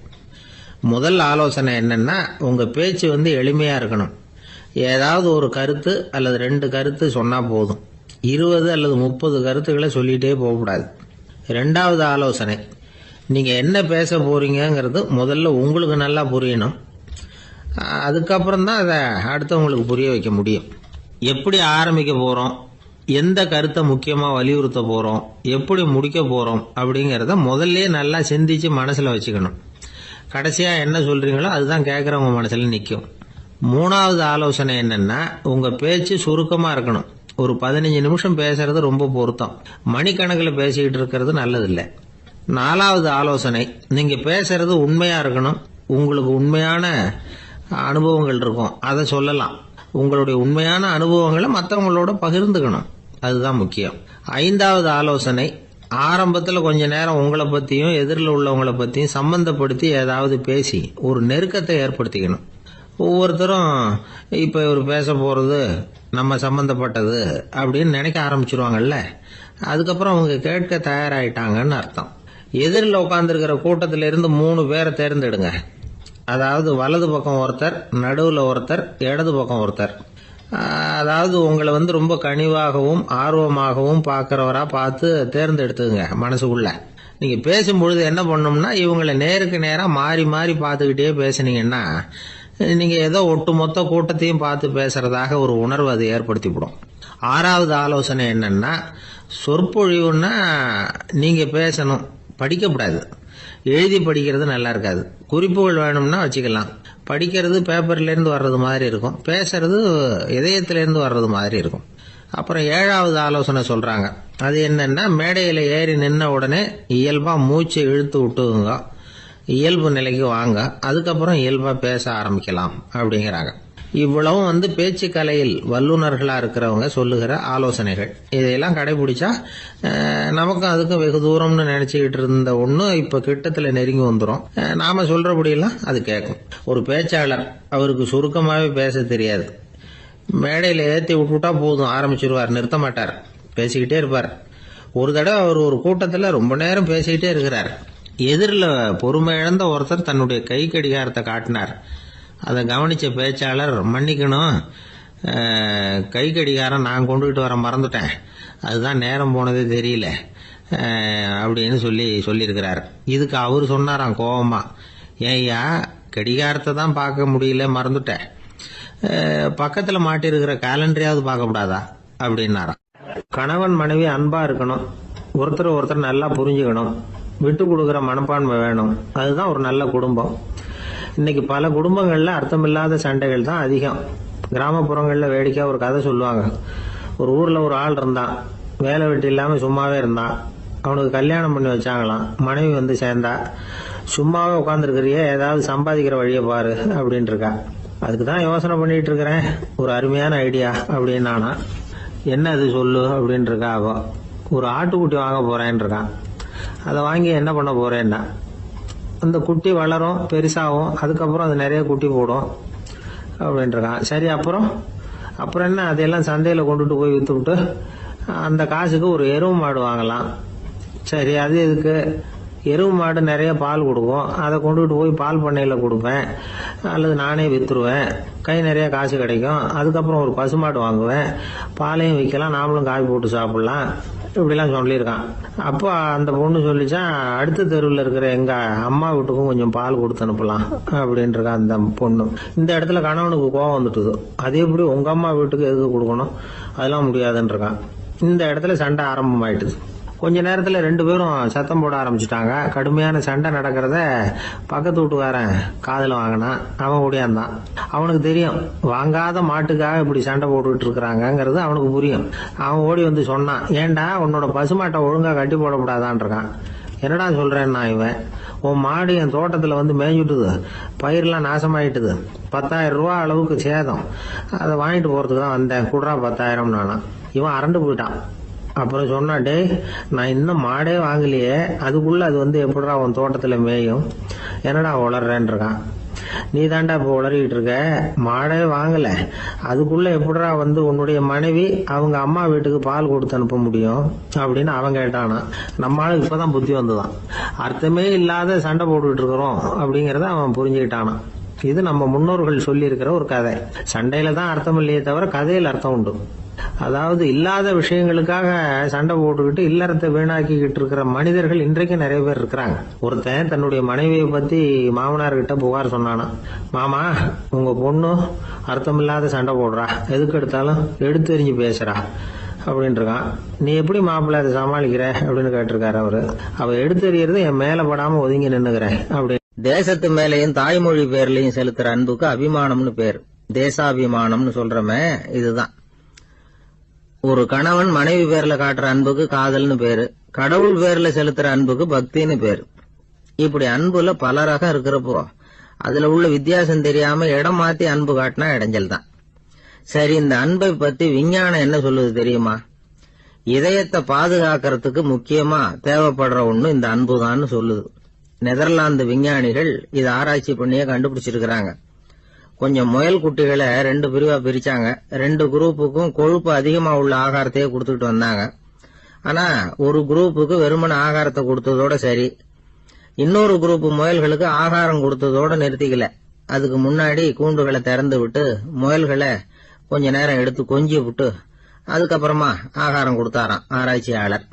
முதல் ஆலோசனை என்னன்னா, உங்க பேச்சு எளிமையா இருக்கணும். ஏதாவது ஒரு கருத்து அல்லது 2 கருத்து சொன்னா போதும். 20 அல்லது 30 கருத்துக்களை சொல்லிட்டே போகக்கூடாது. 2வது ஆலோசனை, நீங்க என்ன பேச போறீங்கிறது முதல்ல உங்களுக்கு நல்லா புரியணும். அதுக்கப்புறம் தான் அதை அடுத்தவங்களுக்கு புரிய வைக்க முடியும். எப்படி ஆரம்பிக்க போறோம், எந்த கருத்தை முக்கியமா வலியுறுத்த போறோம், எப்படி முடிக்க போறோம் அப்படிங்கறத முதல்ல நல்லா சிந்திச்சு மனசுல வச்சுக்கணும். கடைசியா என்ன சொல்றீங்களோ அதுதான் கேட்கறவங்க மனசுல நிக்கும். 3வது ஆலோசனை என்னன்னா, உங்க பேச்சு சுருக்கமா இருக்கணும். ஒரு 15 நிமிஷம் பேசுறது ரொம்ப பொருத்தம். மணிக்கணக்கில் பேசிக்கிட்டு இருக்கிறது நல்லதில்லை. 4வது ஆலோசனை, நீங்க பேசுறது உண்மையா இருக்கணும். உங்களுக்கு உண்மையான அனுபவங்கள் இருக்கும், அதை சொல்லலாம். உங்களுடைய உண்மையான அனுபவங்களை மற்றவங்களோட பகிர்ந்துக்கணும், அதுதான் முக்கியம். 5வது ஆலோசனை, ஆரம்பத்துல கொஞ்ச நேரம் உங்களை பத்தியும் எதிரில் உள்ளவங்களை பத்தியும் சம்பந்தப்படுத்தி ஏதாவது பேசி ஒரு நெருக்கத்தை ஏற்படுத்திக்கணும். ஒவ்வொருத்தரும் இப்ப இவர் பேச போறது நம்ம சம்பந்தப்பட்டது அப்படின்னு நினைக்க ஆரம்பிச்சிருவாங்கல்ல, அதுக்கப்புறம் அவங்க கேட்க தயாராயிட்டாங்கன்னு அர்த்தம். எதிரில் உட்காந்துருக்கிற கூட்டத்தில இருந்து 3 பேரை தேர்ந்தெடுங்க. அதாவது வலது பக்கம் ஒருத்தர், நடுவுல ஒருத்தர், இடது பக்கம் ஒருத்தர். அதாவது உங்களை ரொம்ப கனிவாகவும் ஆர்வமாகவும் பார்க்கிறவரா பார்த்து தேர்ந்தெடுத்துங்க மனசுக்குள்ள. நீங்க பேசும்பொழுது என்ன பண்ணணும்னா, இவங்களை நேருக்கு நேரா மாறி மாறி பார்த்துக்கிட்டே பேசுனீங்கன்னா நீங்க ஏதோ ஒட்டுமொத்த கூட்டத்தையும் பார்த்து பேசுறதாக ஒரு உணர்வு அது ஏற்படுத்திவிடும். 6வது ஆலோசனை என்னன்னா, சொற்பொழிவுன்னா நீங்க பேசணும், படிக்கக்கூடாது. எழுதி படிக்கிறது நல்லா இருக்காது. குறிப்புகள் வேணும்னா வச்சுக்கலாம். படிக்கிறது பேப்பர்ல இருந்து வர்றது மாதிரி இருக்கும், பேசுறது இதயத்திலிருந்து வர்றது மாதிரி இருக்கும். அப்புறம் 7வது ஆலோசனை சொல்றாங்க. அது என்னன்னா, மேடையில ஏறி நின்ன உடனே இயல்பா மூச்சை இழுத்து விட்டுங்க, இயல்பு நிலைக்கு வாங்க, அதுக்கப்புறம் இயல்பா பேச ஆரம்பிக்கலாம் அப்படிங்கிறாங்க. இவ்வளவும் பேச்சு கலையில் வல்லுநர்களா இருக்கிறவங்க சொல்லுகிற ஆலோசனைகள். இதையெல்லாம் கடைபிடிச்சா நமக்கும் அதுக்கும் வெகு தூரம்னு நினைச்சுக்கிட்டு இருந்த ஒண்ணு இப்ப கிட்டத்துல நெருங்கி வந்துடும். நாம சொல்றபடியெல்லாம் அது கேட்கும். ஒரு பேச்சாளர், அவருக்கு சுருக்கமாவே பேச தெரியாது. மேடையில ஏத்தி விட்டுட்டா போதும், ஆரம்பிச்சிருவார், நிறுத்த மாட்டார், பேசிக்கிட்டே இருப்பார். ஒரு தடவை அவர் ஒரு கூட்டத்துல ரொம்ப நேரம் பேசிக்கிட்டே இருக்கிறார். எதிரில் பொறுமை இழந்த ஒருத்தர் தன்னுடைய கை கடிகாரத்தை காட்டினார். அதை கவனிச்ச பேச்சாளர், மன்னிக்கணும், கை கடிகாரம் நான் கொண்டுகிட்டு வர மறந்துட்டேன், அதுதான் நேரம் போனதே தெரியல அப்படின்னு சொல்லியிருக்கிறார். இதுக்கு அவர் சொன்னாராம் கோபமா, ஏய்யா கடிகாரத்தை தான் பார்க்க முடியல, மறந்துட்டேன், பக்கத்துல மாட்டிருக்கிற கேலண்டரையாவது பார்க்கக்கூடாதா அப்படின்னாராம். கணவன் மனைவி அன்பா இருக்கணும், ஒருத்தர் நல்லா புரிஞ்சுக்கணும், விட்டு கொடுக்கிற மனப்பான்மை வேணும். அதுதான் ஒரு நல்ல குடும்பம். இன்னைக்கு பல குடும்பங்கள்ல அர்த்தமில்லாத சண்டைகள் தான் அதிகம். கிராமப்புறங்கள்ல வேடிக்கையா ஒரு கதை சொல்லுவாங்க. ஒரு ஊர்ல ஒரு ஆள் இருந்தான், வேலை வெட்டி இல்லாம சும்மாவே இருந்தான். அவனுக்கு கல்யாணம் பண்ணி வச்சாங்களாம். மனைவி சேர்ந்தா, சும்மாவே உட்காந்துருக்கிறியே, ஏதாவது சம்பாதிக்கிற வழியை பாரு அப்படின்னு இருக்கா. அதுக்கு தான் யோசனை பண்ணிட்டு இருக்கிறேன், ஒரு அருமையான ஐடியா அப்படின்னு நானா. என்ன அது சொல்லு அப்படின்னு இருக்கா. அவ ஒரு ஆட்டுக்குட்டி வாங்க போறேன்னு இருக்கான். அதை வாங்கி என்ன பண்ண போறேன்னா, அந்த குட்டி வளரும், பெருசாகும், அதுக்கப்புறம் அது நிறைய குட்டி போடும் அப்படின்னு இருக்கான். சரி, அப்புறம் என்ன, அதையெல்லாம் சந்தையில கொண்டுட்டு போய் வித்துவிட்டு அந்த காசுக்கு ஒரு எருவு மாடு வாங்கலாம். சரி, அது எதுக்கு? எருவு மாடு நிறைய பால் கொடுக்கும், அதை கொண்டுகிட்டு போய் பால் பண்ணையில கொடுப்பேன், அல்லது நானே வித்துருவேன், கை நிறைய காசு கிடைக்கும். அதுக்கப்புறம் ஒரு பசுமாடு வாங்குவேன், பாலையும் விற்கலாம், நாமளும் காய் போட்டு சாப்பிடலாம், இப்படிலாம் சொல்லியிருக்கான். அப்போ அந்த பொண்ணு சொல்லிச்சான், அடுத்த தெருவில் இருக்கிற எங்க அம்மா வீட்டுக்கும் கொஞ்சம் பால் கொடுத்து அனுப்பலாம் அப்படின்னு இருக்கா அந்த பொண்ணு. இந்த இடத்துல கணவனுக்கு கோவம் வந்துட்டுது. அது எப்படி உங்க அம்மா வீட்டுக்கு எதுக்கு கொடுக்கணும், அதெல்லாம் முடியாதுன்னு இருக்கான். இந்த இடத்துல சண்டை ஆரம்பமாயிட்டுது. கொஞ்ச நேரத்துல ரெண்டு பேரும் சத்தம் போட ஆரம்பிச்சுட்டாங்க. கடுமையான சண்டை நடக்கிறத பக்கத்து வீட்டுக்காரன் காதுல வாங்கினான். அவன் ஓடியாந்தான். அவனுக்கு தெரியும், வாங்காத மாட்டுக்காக இப்படி சண்டை போட்டுக்கிட்டு இருக்கிறாங்கிறது அவனுக்கு புரியும். அவன் ஓடி சொன்னான், ஏண்டா உன்னோட பசுமாட்டை ஒழுங்கா கட்டி போடக்கூடாதான்னு இருக்கான். என்னடா சொல்றேன்னா, இவன் உன் மாடு என் தோட்டத்துல மேய்ஞ்சுட்டுது, பயிரெல்லாம் நாசமாயிட்டுது, 10,000 ரூபா அளவுக்கு சேதம், அதை வாங்கிட்டு போறதுக்கு தான் வந்தேன், குடுறா 10,000 நானா. இவன் அரண்டு போயிட்டான். அப்புறம் சொன்னா, டே நான் இன்னும் மாடே வாங்கலையே, அதுக்குள்ள அது எப்படிடா உன் தோட்டத்துல மேயும், என்னடா உளறேன்னு இருக்கான். நீ தாண்டா இப்ப உளறிட்டு இருக்க, மாடே வாங்கல, அதுக்குள்ள எப்படிடா உன்னுடைய மனைவி அவங்க அம்மா வீட்டுக்கு பால் கொடுத்து அனுப்ப முடியும் அப்படின்னு அவன் கேட்டானா. நம்ம ஆளுக்கு இப்பதான் புத்தி வந்துதான், அர்த்தமே இல்லாத சண்டை போட்டுக்கிட்டு இருக்கிறோம் அப்படிங்கறத அவன் புரிஞ்சுக்கிட்டானா. இது நம்ம முன்னோர்கள் சொல்லி இருக்கிற ஒரு கதை. சண்டையில தான் அர்த்தம் இல்லையே தவிர கதையில் அர்த்தம் உண்டு. அதாவது இல்லாத விஷயங்களுக்காக சண்டை போட்டுக்கிட்டு இல்லறத்தை வீணாக்கிக்கிட்டு இருக்கிற மனிதர்கள் இன்றைக்கு நிறைய பேர் இருக்கிறாங்க. ஒருத்தன் தன்னுடைய மனைவியை பத்தி மாமனார் கிட்ட புகார் சொன்னானா, மாமா உங்க பொண்ணு அர்த்தமில்லாத சண்டை போடுறா, எதுக்கு எடுத்தாலும் எடுத்தெறிஞ்சு பேசுறா அப்படின்னு இருக்கான். நீ எப்படி மாப்பிள்ளை அதை சமாளிக்கிற அப்படின்னு கேட்டிருக்காரு அவரு. அவ எடுத்தெறியறது என் மேல படாம ஒதுங்கி நின்னுக்கிறேன் அப்படி. தேசத்து மேலையும் தாய்மொழி பேர்லயும் செலுத்துற அன்புக்கு அபிமானம்னு பேர். தேசாபிமானம்னு சொல்றமே இதுதான். ஒரு கணவன் மனைவி பேர்ல காட்டுற அன்புக்கு காதல்னு பேரு, கடவுள் பேர்ல செலுத்துற அன்புக்கு பக்தின்னு பேரு. இப்படி அன்புல பல ரகம் இருக்கிறப்போ அதுல உள்ள வித்தியாசம் தெரியாம இடம் மாத்தி அன்பு காட்டினா இடைஞ்சல் தான். சரி, இந்த அன்பை பத்தி விஞ்ஞானம் என்ன சொல்லுது தெரியுமா? இதயத்தை பாதுகாக்கிறதுக்கு முக்கியமா தேவைப்படுற ஒண்ணு இந்த அன்புதான்னு சொல்லுது. நெதர்லாந்து விஞ்ஞானிகள் இதை ஆராய்ச்சி பண்ணியே கண்டுபிடிச்சிருக்கிறாங்க. கொஞ்சம் முயல் குட்டிகளை 2 பிரிவா பிரிச்சாங்க. 2 குரூப்புக்கும் கொழுப்பு அதிகமா உள்ள ஆகாரத்தையே கொடுத்துட்டு வந்தாங்க. ஆனா ஒரு குரூப்புக்கு வெறுமன ஆகாரத்தை கொடுத்ததோட சரி, இன்னொரு குரூப் முயல்களுக்கு ஆகாரம் கொடுத்ததோட நிறுத்திக்கல. அதுக்கு முன்னாடி கூண்டுகளை திறந்து விட்டு முயல்களை கொஞ்ச நேரம் எடுத்து கொஞ்சி விட்டு அதுக்கப்புறமா ஆகாரம் கொடுத்தாராம் ஆராய்ச்சியாளர்.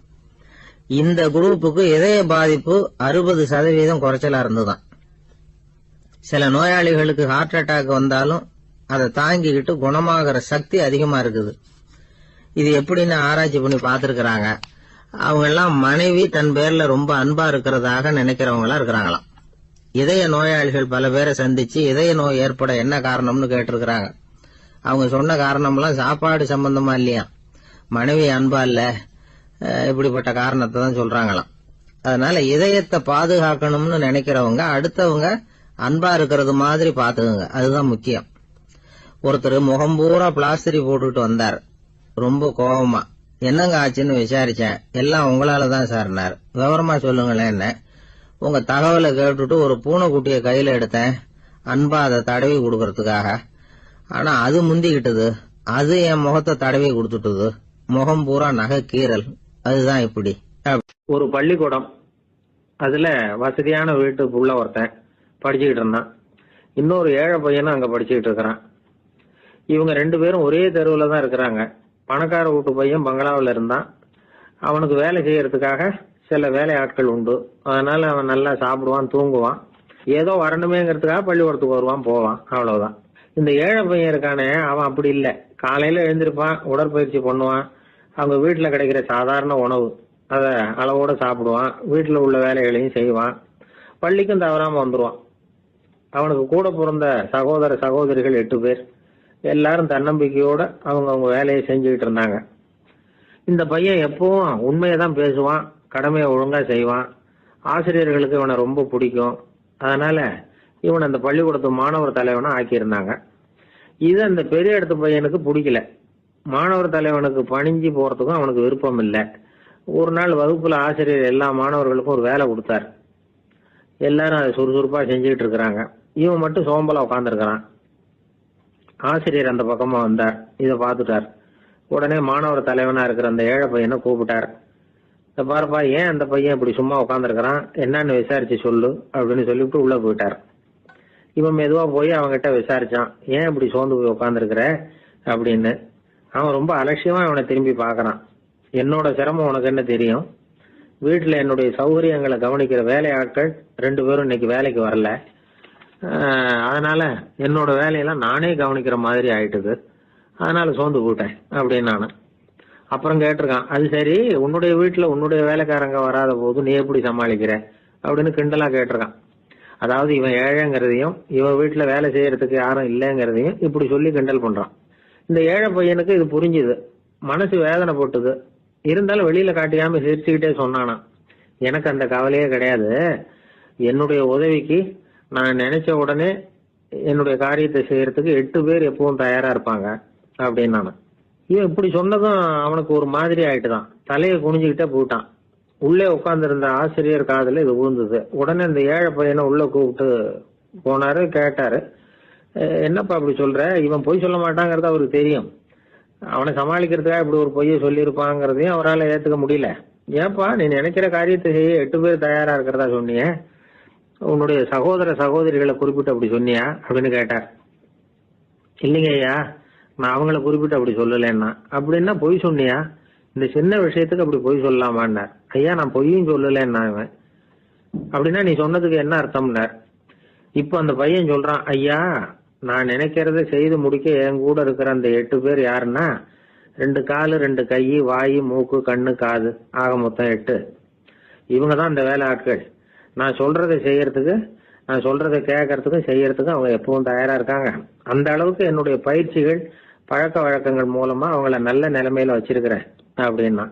இந்த குரூப்புக்கு இதய பாதிப்பு 60% குறைச்சலா இருந்துதான். சில நோயாளிகளுக்கு ஹார்ட் அட்டாக் வந்தாலும் அதை தாங்கிக்கிட்டு குணமாகிற சக்தி அதிகமா இருக்குது. இது எப்படின்னு ஆராய்ச்சி பண்ணி பார்த்திருக்கிறாங்க. அவங்க எல்லாம் மனைவி தன் பேர்ல ரொம்ப அன்பா இருக்கிறதாக நினைக்கிறவங்களா இருக்கிறாங்களாம். இதய நோயாளிகள் பல பேரை சந்திச்சு இதய நோய் ஏற்பட என்ன காரணம்னு கேட்டிருக்கிறாங்க. அவங்க சொன்ன காரணம்லாம் சாப்பாடு சம்பந்தமா இல்லையா, மனைவி அன்பா இல்ல, இப்படிப்பட்ட காரணத்தை தான் சொல்றாங்களாம். அதனால இதயத்தை பாதுகாக்கணும்னு நினைக்கிறவங்க அடுத்தவங்க அன்பா இருக்கிறது மாதிரி பாத்துக்குங்க, அதுதான் முக்கியம். ஒருத்தர் முகம் பூரா பிளாஸ்டரி போட்டுட்டு வந்தார், ரொம்ப கோபமா. என்னங்க ஆச்சுன்னு விசாரிச்சேன். எல்லாம் உங்களாலதான் சார்னார். விவரமா சொல்லுங்களேன். என்ன உங்க தகவலை கேட்டுட்டு ஒரு பூனைக்குட்டிய கையில எடுத்தேன், அன்பா அதை தடவி கொடுக்கறதுக்காக. ஆனா அது முந்திக்கிட்டது, அது என் முகத்தை தடவி கொடுத்துட்டது. முகம் பூரா நகை கீறல். அதுதான் இப்படி. ஒரு பள்ளிக்கூடம், அதுல வசதியான வீட்டுக்குள்ள ஒருத்தன் படிச்சுக்கிட்டு இருந்தான். இன்னொரு ஏழை பையனும் அங்க படிச்சுக்கிட்டு இருக்கிறான். இவங்க 2 பேரும் ஒரே தெருவுல தான் இருக்கிறாங்க. பணக்கார வீட்டு பையன் பங்களாவில் இருந்தான். அவனுக்கு வேலை செய்யறதுக்காக சில வேலை ஆட்கள் உண்டு. அதனால அவன் நல்லா சாப்பிடுவான், தூங்குவான். ஏதோ வரணுமேங்கிறதுக்காக பள்ளிக்கூடத்துக்கு வருவான், போவான், அவ்வளவுதான். இந்த ஏழை பையன் இருக்கானே, அவன் அப்படி இல்லை. காலையில எழுந்திருப்பான், உடற்பயிற்சி பண்ணுவான், அவங்க வீட்டுல கிடைக்கிற சாதாரண உணவு அத அளவோட சாப்பிடுவான், வீட்டுல உள்ள வேலைகளையும் செய்வான், பள்ளிக்கும் தவறாம வந்துருவான். அவனுக்கு கூட பிறந்த சகோதர சகோதரிகள் 8 பேர். எல்லாரும் தன்னம்பிக்கையோட அவங்க வேலையை செஞ்சுக்கிட்டு இருந்தாங்க. இந்த பையன் எப்பவும் உண்மையதான் பேசுவான், கடமையை ஒழுங்கா செய்வான். ஆசிரியர்களுக்கு இவனை ரொம்ப பிடிக்கும். அதனால இவன் அந்த பள்ளிக்கூடத்து மாணவர் தலைவனா ஆக்கியிருந்தாங்க. இது அந்த பெரிய இடத்து பையனுக்கு பிடிக்கல. மாணவர் தலைவனுக்கு பணிஞ்சு போறதுக்கும் அவனுக்கு விருப்பம் இல்லை. ஒரு நாள் வகுப்புல ஆசிரியர் எல்லா மாணவர்களுக்கும் ஒரு வேலை கொடுத்தார். எல்லாரும் அதை சுறுசுறுப்பா செஞ்சுக்கிட்டு இருக்கிறாங்க. இவன் மட்டும் சோம்பலா உட்காந்துருக்கிறான். ஆசிரியர் அந்த பக்கமா வந்தார், இதை பார்த்துட்டார். உடனே மாணவர் தலைவனா இருக்கிற அந்த ஏழை பையனை கூப்பிட்டார். இந்த பாருப்பா, ஏன் அந்த பையன் இப்படி சும்மா உட்காந்துருக்கிறான், என்னன்னு விசாரிச்சு சொல்லு அப்படின்னு சொல்லிவிட்டு உள்ள போயிட்டார். இவன் மெதுவா போய் அவன்கிட்ட விசாரிச்சான், ஏன் இப்படி சோர்ந்து போய் உட்காந்துருக்கிற அப்படின்னு. அவன் ரொம்ப அலட்சியமா அவனை திரும்பி பாக்குறான். என்னோட சிரமம் உனக்கு என்ன தெரியும்? வீட்டுல என்னுடைய சௌகரியங்களை கவனிக்கிற வேலை ஆட்கள் 2 பேரும் இன்னைக்கு வேலைக்கு வரல. அதனால என்னோட வேலையெல்லாம் நானே கவனிக்கிற மாதிரி ஆயிட்டுது. அதனால சோர்ந்து போயிட்டேன் அப்படின்னு நானு. அப்புறம் கேட்டிருக்கான், அது சரி, உன்னுடைய வீட்டுல உன்னுடைய வேலைக்காரங்க வராத போது நீ எப்படி சமாளிக்கிற அப்படின்னு கிண்டலா கேட்டிருக்கான். அதாவது இவன் ஏழைங்கிறதையும் இவன் வீட்டுல வேலை செய்யறதுக்கு யாரும் இல்லைங்கிறதையும் இப்படி சொல்லி கிண்டல் பண்றான். இந்த ஏழை பையனுக்கு இது புரிஞ்சுது, மனசு வேதனை போட்டுது. இருந்தாலும் வெளியில காட்டியாம சிரிச்சுக்கிட்டே சொன்னானா, எனக்கு அந்த கவலையே கிடையாது. என்னுடைய உதவிக்கு நான் நினைச்ச உடனே என்னுடைய காரியத்தை செய்யறதுக்கு 8 பேர் எப்பவும் தயாரா இருப்பாங்க அப்படின்னு நானு. இவன் இப்படி சொன்னதும் அவனுக்கு ஒரு மாதிரி ஆயிட்டுதான். தலையை குனிஞ்சுக்கிட்டே போயிட்டான். உள்ளே உட்கார்ந்து இருந்த ஆசிரியர் காதுல இது விழுந்தது. உடனே இந்த ஏழை பையனை உள்ள கூப்பிட்டு போனாரு, கேட்டாரு, என்னப்பா அப்படி சொல்ற? இவன் பொய் சொல்ல மாட்டாங்கிறது அவருக்கு தெரியும். அவனை சமாளிக்கிறதுக்காக இப்படி ஒரு பொய்யை சொல்லியிருப்பாங்கிறதையும் அவரால் ஏத்துக்க முடியல. ஏப்பா, நீ நினைக்கிற காரியத்தை செய்ய 8 பேர் தயாரா இருக்கிறதா சொன்னிய, உன்னுடைய சகோதர சகோதரிகளை குறிப்பிட்டு அப்படி சொன்னியா அப்படின்னு கேட்டார். இல்லைங்க ஐயா, நான் அவங்கள குறிப்பிட்டு அப்படி சொல்லலன்னா. அப்படின்னா பொய் சொன்னியா? இந்த சின்ன விஷயத்துக்கு அப்படி பொய் சொல்லலாமான்னார். ஐயா, நான் பொய்யும் சொல்லலன்னா. இவன், அப்படின்னா நீ சொன்னதுக்கு என்ன அர்த்தம்னார். இப்ப அந்த பையன் சொல்றான், ஐயா, நான் நினைக்கிறத செய்து முடிக்க என் கூட இருக்கிற அந்த 8 பேர் யாருன்னா 2 காலு, 2 கை, வாய், மூக்கு, கண்ணு, காது, ஆக மொத்தம் 8. இவங்க தான் இந்த வேலை ஆட்கள். நான் சொல்றதை செய்யறதுக்கு, நான் சொல்றதை கேட்கறதுக்கும் செய்யறதுக்கும் அவங்க எப்பவும் தயாரா இருக்காங்க. அந்த அளவுக்கு என்னுடைய பயிற்சிகள், பழக்க வழக்கங்கள் மூலமா அவங்கள நல்ல நிலைமையில வச்சிருக்கிறேன் அப்படின்னா.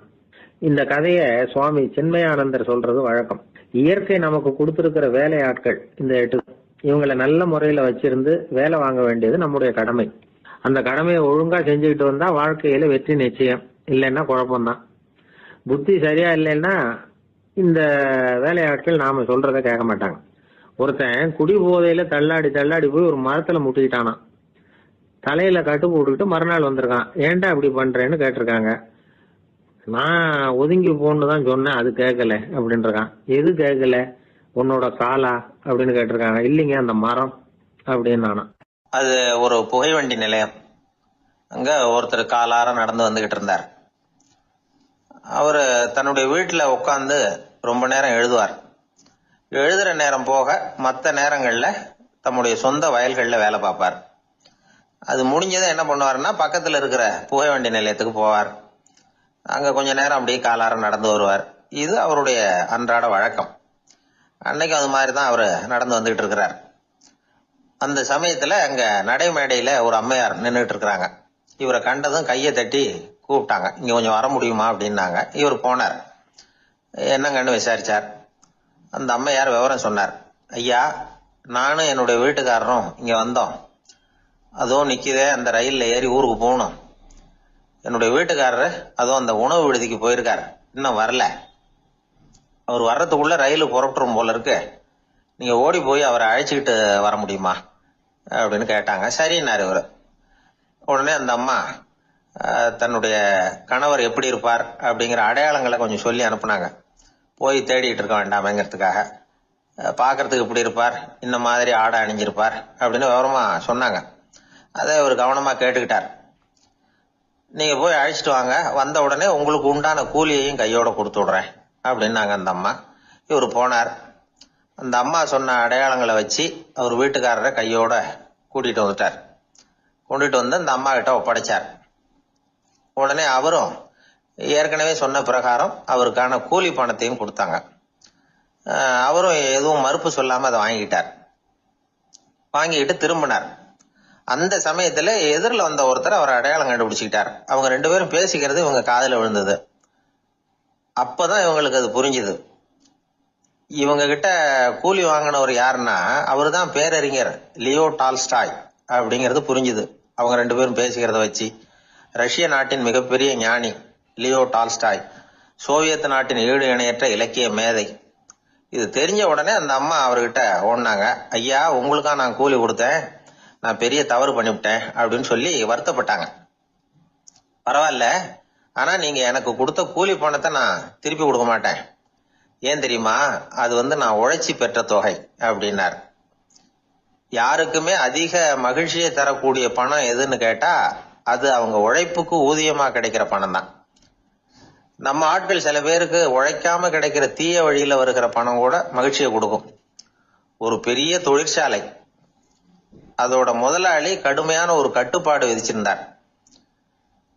இந்த கதைய சுவாமி சின்மயானந்தர் சொல்றது வழக்கம். இயற்கை நமக்கு கொடுத்திருக்கிற வேலை ஆட்கள் இந்த 8. இவங்களை நல்ல முறையில வச்சிருந்து வேலை வாங்க வேண்டியது நம்முடைய கடமை. அந்த கடமையை ஒழுங்கா செஞ்சுக்கிட்டு வந்தா வாழ்க்கையில வெற்றி நிச்சயம். இல்லைன்னா குழப்பம்தான். புத்தி சரியா இல்லைன்னா இந்த வேலையாட்கள் நாம சொல்றத கேட்க மாட்டாங்க. ஒருத்தன் குடி போதையில தள்ளாடி தள்ளாடி போய் ஒரு மரத்துல முட்டிக்கிட்டானா. தலையில கட்டு போட்டுக்கிட்டு மறுநாள் வந்திருக்கான். ஏன்டா இப்படி பண்றேன்னு கேட்டிருக்காங்க. நான் ஒதுங்கி போன்னு தான் சொன்னேன், அது கேட்கல அப்படின்றான். எது கேட்கல? உன்னோட காலா அப்படின்னு கேட்டிருக்காங்க. இல்லைங்க, அந்த மரம் அப்படின்னு நானா. அது ஒரு புகைவண்டி நிலையம். அங்க ஒருத்தர் காலார நடந்து வந்துகிட்டு இருந்தார். அவரு தன்னுடைய வீட்டுல உட்காந்து ரொம்ப நேரம் எழுதுவார். எழுதுற நேரம் போக மற்ற நேரங்கள்ல தம்முடைய சொந்த வயல்கள்ல வேலை பார்ப்பார். அது முடிஞ்சதும் என்ன பண்ணுவாருன்னா, பக்கத்துல இருக்கிற புகைவண்டி நிலையத்துக்கு போவார். அங்க கொஞ்ச நேரம் அப்படியே காலார நடந்து வருவார். இது அவருடைய அன்றாட வழக்கம். அன்னைக்கு அது மாதிரி தான் அவரு நடந்து வந்துகிட்டு இருக்கிறார். அந்த சமயத்துல அங்க நடைமேடையில ஒரு அம்மையார் நின்றுட்டு இருக்கிறாங்க. இவரை கண்டதும் கையை தட்டி கூப்பிட்டாங்க, இங்க கொஞ்சம் வர முடியுமா அப்படின்னாங்க. இவர் போனார். என்னங்கன்னு விசாரிச்சார். அந்த அம்மையார் விவரம் சொன்னார். ஐயா, நானும் என்னுடைய வீட்டுக்காரரும் இங்க வந்தோம். அதோ நிக்குதே, அந்த ரயில்ல ஏறி ஊருக்கு போகணும். என்னுடைய வீட்டுக்காரரு அதோ அந்த உணவு விடுதிக்கு போயிருக்காரு, இன்னும் வரல. அவர் வர்றதுக்குள்ள ரயில் புறப்பட்டுரும் போல இருக்கு. நீங்க ஓடி போய் அவரை அழைச்சிக்கிட்டு வர முடியுமா அப்படின்னு கேட்டாங்க. சரின்னாரு இவரு. உடனே அந்த அம்மா தன்னுடைய கணவர் எப்படி இருப்பார் அப்படிங்கிற அடையாளங்களை கொஞ்சம் சொல்லி அனுப்புனாங்க. போய் தேடிட்டு இருக்க வேண்டாமேங்கிறதுக்காக. பார்க்கறதுக்கு இப்படி இருப்பார், இந்த மாதிரி ஆடை அணிஞ்சிருப்பார் அப்படின்னு விவரமா சொன்னாங்க. அதை இவர் கவனமா கேட்டுக்கிட்டார். நீங்க போய் அழைச்சிட்டு வாங்க, வந்த உடனே உங்களுக்கு உண்டான கூலியையும் கையோட கொடுத்து விடுறேன் அப்படின்னாங்க அந்த அம்மா. இவர் போனார். அந்த அம்மா சொன்ன அடையாளங்களை வச்சு அவர் வீட்டுக்காரரை கையோட கூட்டிட்டு வந்துட்டார். கொண்டுட்டு வந்து அந்த அம்மா கிட்ட ஒப்படைச்சார். உடனே அவரும் ஏற்கனவே சொன்ன பிரகாரம் அவருக்கான கூலி பணத்தையும் கொடுத்தாங்க. அவரும் எதுவும் மறுப்பு சொல்லாம அதை வாங்கிட்டார். வாங்கிட்டு திரும்பினார். அந்த சமயத்துல எதிரில் வந்த ஒருத்தர் அவர் அடையாளம் கண்டுபிடிச்சுக்கிட்டார். அவங்க 2 பேரும் பேசிக்கிறது இவங்க காதுல விழுந்தது. அப்பதான் இவங்களுக்கு அது புரிஞ்சுது. இவங்க கிட்ட கூலி வாங்கினவர் யாருன்னா அவரு தான் பேரறிஞர் லியோ டால்ஸ்டாய் அப்படிங்கிறது புரிஞ்சுது. அவங்க 2 பேரும் பேசிக்கிறத வச்சு ரஷ்ய நாட்டின் மிகப்பெரிய ஞானி லியோ டால்ஸ்டாய், சோவியத் நாட்டின் ஈடு இணையற்ற இலக்கிய மேதை. இது தெரிஞ்ச உடனே அந்த அம்மா அவர்கிட்ட ஓடினாங்க. ஐயா, உங்களுக்கா நான் கூலி கொடுத்தேன், நான் பெரிய தவறு பண்ணிவிட்டேன் அப்படின்னு சொல்லி வருத்தப்பட்டாங்க. பரவாயில்ல, ஆனா நீங்க எனக்கு கொடுத்த கூலி பணத்தை நான் திருப்பி கொடுக்க மாட்டேன். ஏன் தெரியுமா? அது நான் உழைச்சி பெற்ற தொகை அப்படின்னார். யாருக்குமே அதிக மகிழ்ச்சியை தரக்கூடிய பணம் எதுன்னு கேட்டா அது அவங்க உழைப்புக்கு ஊதியமா கிடைக்கிற பணம் தான். நம்ம ஆட்கள் சில பேருக்கு உழைக்காம கிடைக்கிற தீய வழியில வருகிற பணம் கூட மகிழ்ச்சியை கொடுக்கும். ஒரு பெரிய தொழிற்சாலை, அதோட முதலாளி கடுமையான ஒரு கட்டுப்பாடு விதிச்சிருந்தார்.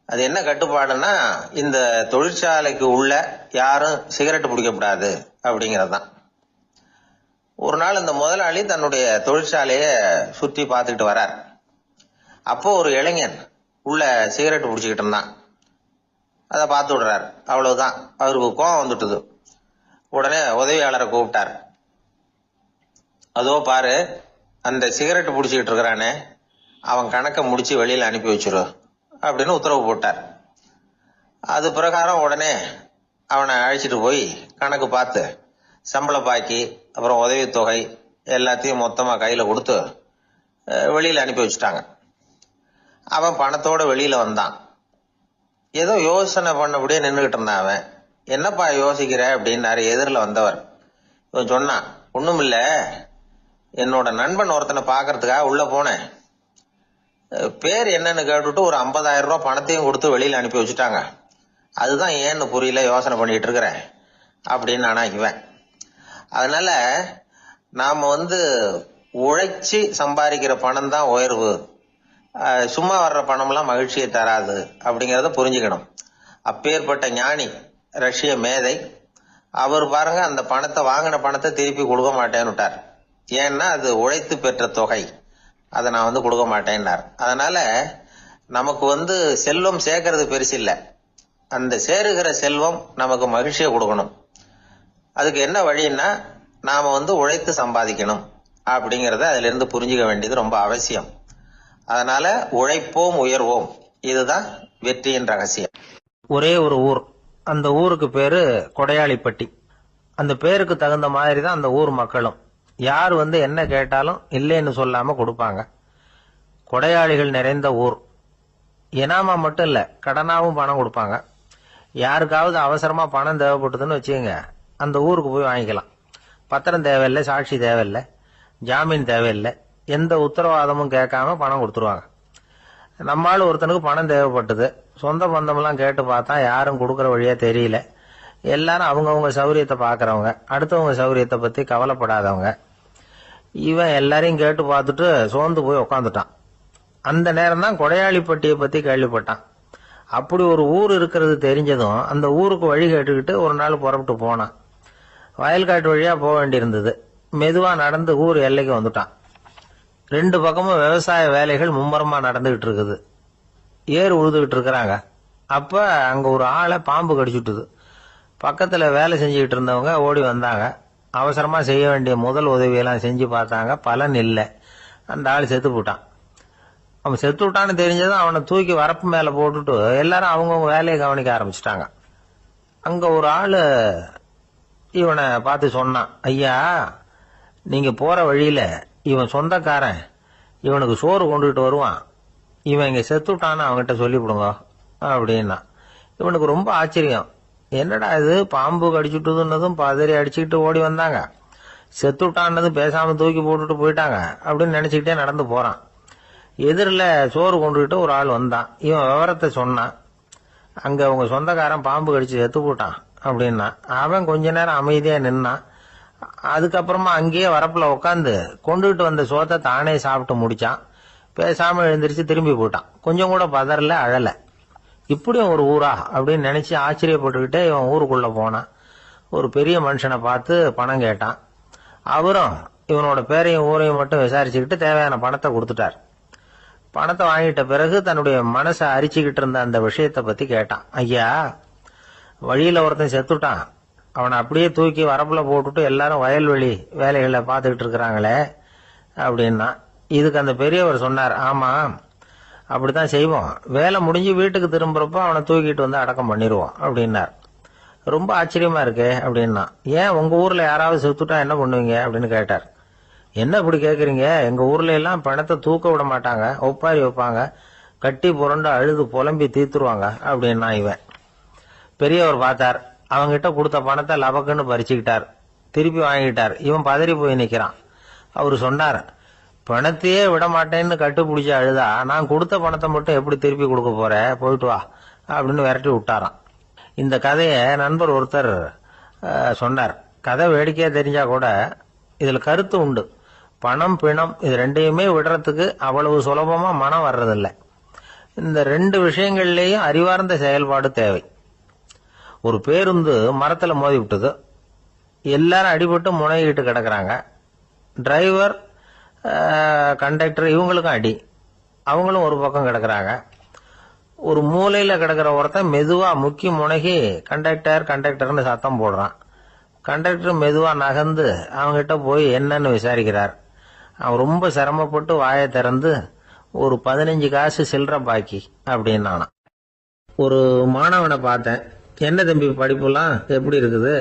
அது என்ன கட்டுப்பாடுன்னா, இந்த தொழிற்சாலைக்கு உள்ள யாரும் சிகரெட் பிடிக்கக்கூடாது அப்படிங்கிறது தான். ஒரு நாள் இந்த முதலாளி தன்னுடைய தொழிற்சாலைய சுற்றி பார்த்துக்கிட்டு வரார். அப்போ ஒரு இளைஞன் உள்ள சிகரெட் பிடிச்சிக்கிட்டு இருந்தான். அதை பார்த்து விடுறாரு. அவ்வளவுதான், அவருக்கு கோபம் வந்துட்டுது. உடனே உதவியாளரை கூப்பிட்டார். அதோ பாரு, அந்த சிகரெட் பிடிச்சிக்கிட்டு இருக்கிறானே, அவன் கணக்கை முடிச்சு வெளியில அனுப்பி வச்சிரு அப்படின்னு உத்தரவு போட்டார். அது பிரகாரம் உடனே அவனை அழைச்சிட்டு போய் கணக்கு பார்த்து சம்பள பாக்கி அப்புறம் உதவித்தொகை எல்லாத்தையும் மொத்தமா கையில கொடுத்து வெளியில அனுப்பி வச்சுட்டாங்க. அவன் பணத்தோட வெளியில வந்தான். ஏதோ யோசனை பண்ணபடியே நின்றுகிட்டு இருந்தான். அவன் என்னப்பா யோசிக்கிற அப்படின்னாரு எதிரில் வந்தவர். இவன் சொன்னான், ஒண்ணுமில்ல, என்னோட நண்பன் ஒருத்தனை பாக்குறதுக்காக உள்ள போனேன். பேர் என்னன்னு கேட்டுட்டு ஒரு 50,000 ரூபாய் பணத்தையும் கொடுத்து வெளியில அனுப்பி வச்சுட்டாங்க. அதுதான் ஏன்னு புரியல, யோசனை பண்ணிட்டு இருக்கிறேன் அப்படின்னு நானா இவன். அதனால நாம உழைச்சி சம்பாதிக்கிற பணம் தான் உயர்வு, சும்மா வர்ற பணம்லாம் மகிழ்ச்சியை தராது அப்படிங்கறத புரிஞ்சுக்கணும். அப்பேற்பட்ட ஞானி ரஷ்ய மேதை அவர் பாருங்க, அந்த பணத்தை வாங்கின பணத்தை திருப்பி கொடுக்க மாட்டேன்னு விட்டார். ஏன்னா அது உழைத்து பெற்ற தொகை, அதை நான் கொடுக்க மாட்டேன்னார். அதனால நமக்கு செல்வம் சேர்க்கறது பெருசு இல்ல, அந்த சேருகிற செல்வம் நமக்கு மகிழ்ச்சியை கொடுக்கணும். அதுக்கு என்ன வழின்னா நாம உழைத்து சம்பாதிக்கணும் அப்படிங்கறத அதுல இருந்து புரிஞ்சுக்க வேண்டியது ரொம்ப அவசியம். அதனால உழைப்போம் உயர்வோம், இதுதான் வெற்றியின் ரகசியம். ஒரே ஒரு ஊர், அந்த ஊருக்கு பேரு கொடையாளிப்பட்டி. அந்த பேருக்கு தகுந்த மாதிரி தான் அந்த ஊர் மக்களும். யார் என்ன கேட்டாலும் இல்லைன்னு சொல்லாம கொடுப்பாங்க. கொடையாளிகள் நிறைந்த ஊர். இனாமா மட்டும் இல்ல, கடனாவும் பணம் கொடுப்பாங்க. யாருக்காவது அவசரமா பணம் தேவைப்பட்டதுன்னு வச்சுக்கோங்க, அந்த ஊருக்கு போய் வாங்கிக்கலாம். பத்திரம் தேவையில்லை, சாட்சி தேவையில்லை, ஜாமீன் தேவையில்லை, எந்த உத்தரவாதமும் கேட்காம பணம் கொடுத்துருவாங்க. நம்மளால ஒருத்தனுக்கு பணம் தேவைப்பட்டது, சொந்த பந்தமெல்லாம் கேட்டு பார்த்தா யாரும் கொடுக்கற வழியா தெரியல. எல்லாரும் அவங்கவுங்க சௌரியத்தை பாக்குறவங்க, அடுத்தவங்க சௌரியத்தை பத்தி கவலைப்படாதவங்க. இவன் எல்லாரையும் கேட்டு பார்த்துட்டு சோர்ந்து போய் உக்காந்துட்டான். அந்த நேரம் தான் கொடையாளிப்பட்டியை பத்தி கேள்விப்பட்டான். அப்படி ஒரு ஊர் இருக்கிறது தெரிஞ்சதும் அந்த ஊருக்கு வழி கேட்டுக்கிட்டு ஒரு நாள் புறப்பட்டு போனான். வயல்காட்டு வழியா போக வேண்டியிருந்தது. மெதுவா நடந்து ஊர் எல்லைக்கு வந்துட்டான். 2 பக்கமும் விவசாய வேலைகள் மும்முரமா நடந்துகிட்டு இருக்குது. ஏர் உழுதுகிட்டு இருக்கிறாங்க. அப்ப அங்க ஒரு ஆளை பாம்பு கடிச்சுட்டுது. பக்கத்துல வேலை செஞ்சுக்கிட்டு இருந்தவங்க ஓடி வந்தாங்க. அவசரமா செய்ய வேண்டிய முதல் உதவியெல்லாம் செஞ்சு பார்த்தாங்க, பலன் இல்லை. அந்த ஆள் செத்து போட்டான். அவன் செத்து விட்டான்னு தெரிஞ்சதும் அவனை தூக்கி வரப்பு மேல போட்டுட்டு எல்லாரும் அவங்கவுங்க வேலையை கவனிக்க ஆரம்பிச்சிட்டாங்க. அங்க ஒரு ஆளு இவனை பார்த்து சொன்னான், ஐயா, நீங்க போற வழியில இவன் சொந்தக்காரன் இவனுக்கு சோறு கொண்டுகிட்டு வருவான், இவன் இங்க செத்துட்டான்னு அவன்கிட்ட சொல்லிவிடுங்க அப்படின்னா. இவனுக்கு ரொம்ப ஆச்சரியம், என்னடா இது, பாம்பு கடிச்சுட்டுதுன்னதும் பதறி அடிச்சுக்கிட்டு ஓடி வந்தாங்க, செத்துட்டான்னதும் பேசாம தூக்கி போட்டுட்டு போயிட்டாங்க அப்படின்னு நினைச்சுக்கிட்டே நடந்து போறான். எதிரில் சோறு கொண்டுகிட்டு ஒரு ஆள் வந்தான். இவன் விவரத்தை சொன்னான். அங்க அவங்க சொந்தக்காரன் பாம்பு கடிச்சு செத்து போட்டான் அப்படின்னா. அவன் கொஞ்ச நேரம் அமைதியா நின்னான். அதுக்கப்புறமா அங்கேயே வரப்புல உட்காந்து கொண்டுகிட்டு வந்த சோத்தை தானே சாப்பிட்டு முடிச்சான். பேசாம எழுந்திரிச்சு திரும்பி போயிட்டான். கொஞ்சம் கூட பதறல, அழல. இப்படியும் ஒரு ஊரா அப்படின்னு நினைச்சு ஆச்சரியப்பட்டுக்கிட்டே இவன் ஊருக்குள்ள போனான். ஒரு பெரிய மனுஷனை பார்த்து பணம் கேட்டான். அவரும் இவனோட பேரையும் ஊரையும் மட்டும் விசாரிச்சுக்கிட்டு தேவையான பணத்தை கொடுத்துட்டார். பணத்தை வாங்கிட்ட பிறகு தன்னுடைய மனசை அரிச்சுக்கிட்டு இருந்த அந்த விஷயத்தை பத்தி கேட்டான். ஐயா, வழியில ஒருத்தன் செத்துட்டான், அவனை அப்படியே தூக்கி வரப்புல போட்டுட்டு எல்லாரும் வயல்வெளி வேலைகளை பார்த்துக்கிட்டு இருக்கிறாங்களே அப்படின்னா. இதுக்கு அந்த பெரியவர் சொன்னார், ஆமா அப்படித்தான் செய்வோம், வேலை முடிஞ்சு வீட்டுக்கு திரும்புறப்போ அவனை தூக்கிட்டு வந்து அடக்கம் பண்ணிடுவோம் அப்படின்னார். ரொம்ப ஆச்சரியமா இருக்கே அப்படின்னா. ஏன் உங்க ஊர்ல யாராவது செத்துட்டா என்ன பண்ணுவீங்க அப்படின்னு கேட்டார். என்ன இப்படி கேக்குறீங்க, எங்க ஊர்ல எல்லாம் பணத்தை தூக்க விட மாட்டாங்க, ஒப்பாரி வைப்பாங்க, கட்டி புரண்டு அழுது புலம்பி தீத்துருவாங்க அப்படின்னா. இவன் பெரியவர் பார்த்தார். அவங்கிட்ட கொடுத்த பணத்தை லபக்குன்னு பறிச்சுக்கிட்டார். திருப்பி வாங்கிட்டார். இவன் பதறி போய் நிக்கிறான். அவரு சொன்னார், பணத்தையே விட மாட்டேன்னு கட்டுப்பிடிச்சு அழுதா நான் கொடுத்த பணத்தை மட்டும் எப்படி திருப்பி கொடுக்க போற, போயிட்டு வா அப்படின்னு விரட்டி விட்டாராம். இந்த கதையை நண்பர் ஒருத்தர் சொன்னார். கதை வேடிக்கையா தெரிஞ்சா கூட இதுல கருத்து உண்டு. பணம் பிணம் இது ரெண்டையுமே விடுறதுக்கு அவ்வளவு சுலபமா மனம் வர்றதில்லை. இந்த ரெண்டு விஷயங்கள்லயும் அறிவார்ந்த செயல்பாடு தேவை. ஒரு பேருந்து மரத்துல மோதி விட்டது. எல்லாரும் அடிபட்டு முனைகிட்டு கிடக்குறாங்க. டிரைவர், கண்டக்டர் இவங்களுக்கும் அடி. அவங்களும் ஒரு பக்கம் கிடக்குறாங்க. ஒரு மூலையில கிடக்கிற ஒருத்தன் மெதுவா முக்கி முனகி கண்டக்டர்னு சத்தம் போடுறான். கண்டக்டர் மெதுவா நகர்ந்து அவங்கிட்ட போய் என்னன்னு விசாரிக்கிறார். அவன் ரொம்ப சிரமப்பட்டு வாயை திறந்து ஒரு 15 காசு சில்லற பாக்கி அப்படின்னானா. ஒரு மாணவனை பார்த்தேன். என்ன தம்பி படிப்புலாம் எப்படி இருக்குது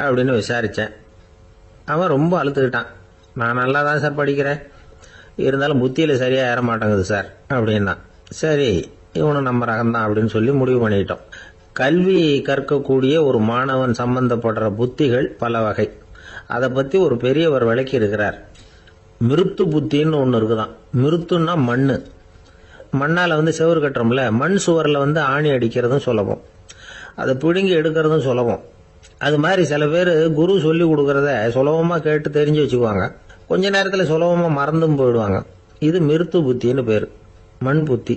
அப்படின்னு விசாரிச்சேன். அவன் ரொம்ப அழுத்துக்கிட்டான். நான் நல்லா தான் சார் படிக்கிறேன், இருந்தாலும் புத்தியில சரியா ஏற மாட்டேங்குது சார் அப்படின்னா. சரி, இவனும் நம்ம ரகம்தான் அப்படின்னு சொல்லி முடிவு பண்ணிட்டோம். கல்வி கற்கக்கூடிய ஒரு மாணவன் சம்பந்தப்படுற புத்திகள் பல வகை. அதை பத்தி ஒரு பெரியவர் விளக்கி இருக்கிறார். மிருத்து புத்தின்னு ஒண்ணு இருக்குதான். மிருத்துன்னா மண்ணு. மண்ணால செவுறு கட்டுறோம்ல, மண் சுவரில் ஆணி அடிக்கிறதும் சுலபம், அதை பிடுங்கி எடுக்கிறதும் சுலபம். அது மாதிரி சில பேர் குரு சொல்லி கொடுக்கறத சுலபமா கேட்டு தெரிஞ்சு வச்சுக்குவாங்க. கொஞ்ச நேரத்துல சுலபமா மறந்தும் போயிடுவாங்க. இது மிருத்து புத்தின்னு பேரு, மண் புத்தி.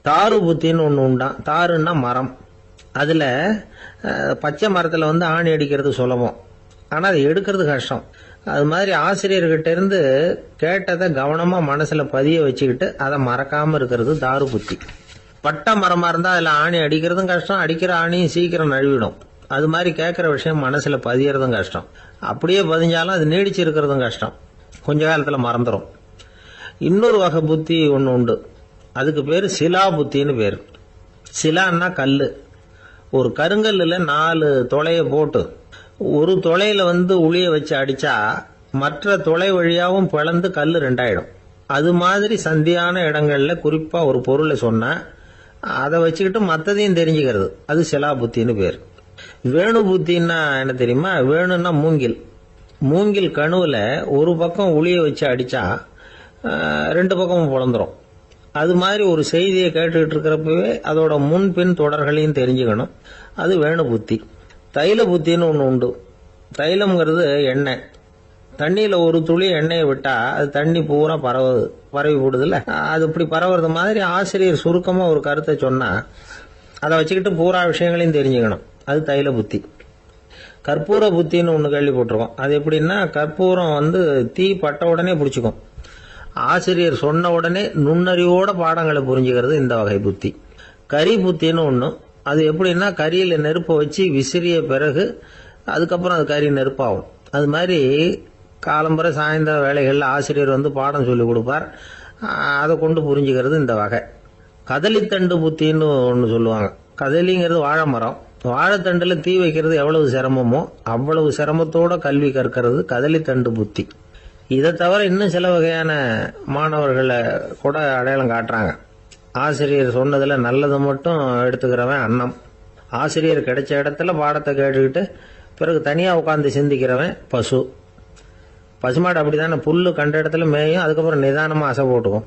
தாரு புத்தின்னு ஒண்ணு உண்டான். தாருன்னா மரம். அதுல பச்சை மரத்துல ஆணி அடிக்கிறது சுலபம், ஆனா அதை எடுக்கிறது கஷ்டம். அது மாதிரி ஆசிரியர்கிட்ட இருந்து கேட்டதை கவனமா மனசுல பதிய வச்சுக்கிட்டு அதை மறக்காம இருக்கிறது தாரு புத்தி. பட்ட மரமா இருந்தா அதுல ஆணி அடிக்கிறதும் கஷ்டம், அடிக்கிற ஆணியும் சீக்கிரம் நழுவிடும். அது மாதிரி கேட்கிற விஷயம் மனசுல பதியறதும் கஷ்டம். அப்படியே பதிஞ்சாலும் அது நீடிச்சு இருக்கிறதும் கஷ்டம், கொஞ்ச காலத்துல மறந்துடும். இன்னொரு வகை புத்தி ஒண்ணு உண்டு. அதுக்கு பேரு சிலா புத்தின்னு பேரு. சிலான்னா கல்லு. ஒரு கருங்கல்லுல 4 துளைய போட்டு ஒரு துளையில உளிய வச்சு அடிச்சா மற்ற துளை வழியாவும் பிளந்து கல்லு 2 ஆயிடும். அது மாதிரி சந்தியான இடங்கள்ல குறிப்பா ஒரு பொருளை சொன்னா அதை வச்சுக்கிட்டு மற்றதையும் தெரிஞ்சுக்கிறது, அது சிலா புத்தின்னு பேர். வேணு புத்தின்னா என்ன தெரியுமா? வேணுன்னா மூங்கில். மூங்கில் கணுவுல ஒரு பக்கம் உளிய வச்சு அடிச்சா 2 பக்கமும் பிளந்துரும். அது மாதிரி ஒரு செய்தியை கேட்டுக்கிட்டு இருக்கிறப்பவே அதோட முன்பின் தொடர்களையும் தெரிஞ்சுக்கணும், அது வேணு புத்தி. தைல புத்தின்னு ஒண்ணு உண்டு. தைலம்ங்கிறது எண்ணெய். தண்ணியில ஒரு துளி எண்ணெயை விட்டா அது தண்ணி பூரா பரவி போடுதுல்ல, அது இப்படி பரவுறது மாதிரி ஆசிரியர் சுருக்கமா ஒரு கருத்தை சொன்னா அதை வச்சுக்கிட்டு பூரா விஷயங்களையும் தெரிஞ்சுக்கணும், அது தைல புத்தி. கற்பூர புத்தின்னு ஒண்ணு கேள்விப்பட்டிருக்கோம். அது எப்படின்னா, கற்பூரம் தீ பட்ட உடனே பிடிச்சிக்கும். ஆசிரியர் சொன்ன உடனே நுண்ணறிவோட பாடங்களை புரிஞ்சுக்கிறது இந்த வகை புத்தி. கரி புத்தின்னு ஒண்ணு. அது எப்படின்னா, கரியில நெருப்பை வச்சு விசிறிய பிறகு அதுக்கப்புறம் அது கறி நெருப்பாகும். அது மாதிரி காலம்பரை சாயந்தர வேலைகள்ல ஆசிரியர் பாடம் சொல்லி கொடுப்பார். அதை கொண்டு புரிஞ்சுக்கிறது இந்த வகை. கதலித்தண்டு புத்தின்னு ஒன்று சொல்லுவாங்க. கதலிங்கிறது வாழை மரம். வாழைத்தண்டில் தீ வைக்கிறது எவ்வளவு சிரமமோ அவ்வளவு சிரமத்தோட கல்வி கற்கிறது கதலித்தண்டு புத்தி. இதை தவிர இன்னும் சில வகையான மாணவர்களை கூட அடையாளம் காட்டுறாங்க. ஆசிரியர் சொன்னதில் நல்லதை மட்டும் எடுத்துக்கிறவன் அன்னம். ஆசிரியர் கிடைச்ச இடத்துல பாடத்தை கேட்டுக்கிட்டு பிறகு தனியாக உட்காந்து சிந்திக்கிறவன் பசு. பசுமாடு அப்படி தானே, புல்லு கண்ட இடத்துல மேயும், அதுக்கப்புறம் நிதானமாக அசை போட்டுக்கும்.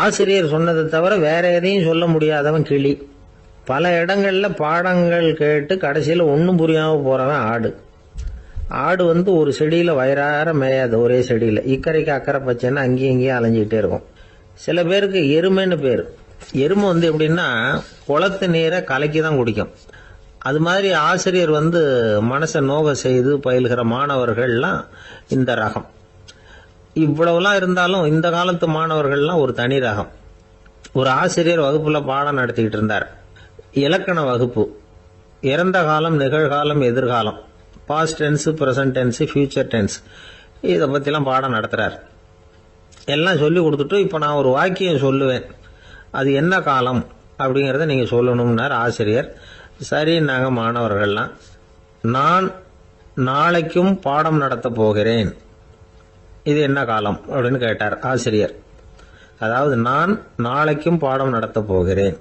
ஆசிரியர் சொன்னதை தவிர வேற எதையும் சொல்ல முடியாதவன் கிளி. பல இடங்களில் பாடங்கள் கேட்டு கடைசியில் ஒன்றும் புரியாமல் போகிறவன் ஆடு. ஆடு ஒரு செடியில் வயிறார மேயாது, ஒரே செடியில். இக்கரைக்கு அக்கறை பச்சைன்னா அங்கேயும் இங்கேயும் அலைஞ்சிக்கிட்டே இருக்கும். சில பேருக்கு எருமைன்னு பேர். எருமை எப்படின்னா குளத்து நீரை கலக்கி தான் குடிக்கும். அது மாதிரி ஆசிரியர் மனசை நோக செய்து பயில்கிற மாணவர்கள்லாம் இந்த ரகம். இவ்வளவுலாம் இருந்தாலும் இந்த காலத்து மாணவர்கள்லாம் ஒரு தனி ரகம். ஒரு ஆசிரியர் வகுப்புல பாடம் நடத்திக்கிட்டு இருந்தார். இலக்கண வகுப்பு. இறந்த காலம், நிகழ்காலம், எதிர்காலம், past tense, present tense, future tense, இதை பற்றிலாம் பாடம் நடத்துகிறார். எல்லாம் சொல்லி கொடுத்துட்டு இப்போ நான் ஒரு வாக்கியம் சொல்லுவேன், அது என்ன காலம் அப்படிங்கிறத நீங்கள் சொல்லணும்னார் ஆசிரியர். சரி, நாங்கள் மாணவர்கள்லாம், நான் நாளைக்கும் பாடம் நடத்த போகிறேன், இது என்ன காலம் அப்படின்னு கேட்டார் ஆசிரியர். அதாவது நான் நாளைக்கும் பாடம் நடத்த போகிறேன்,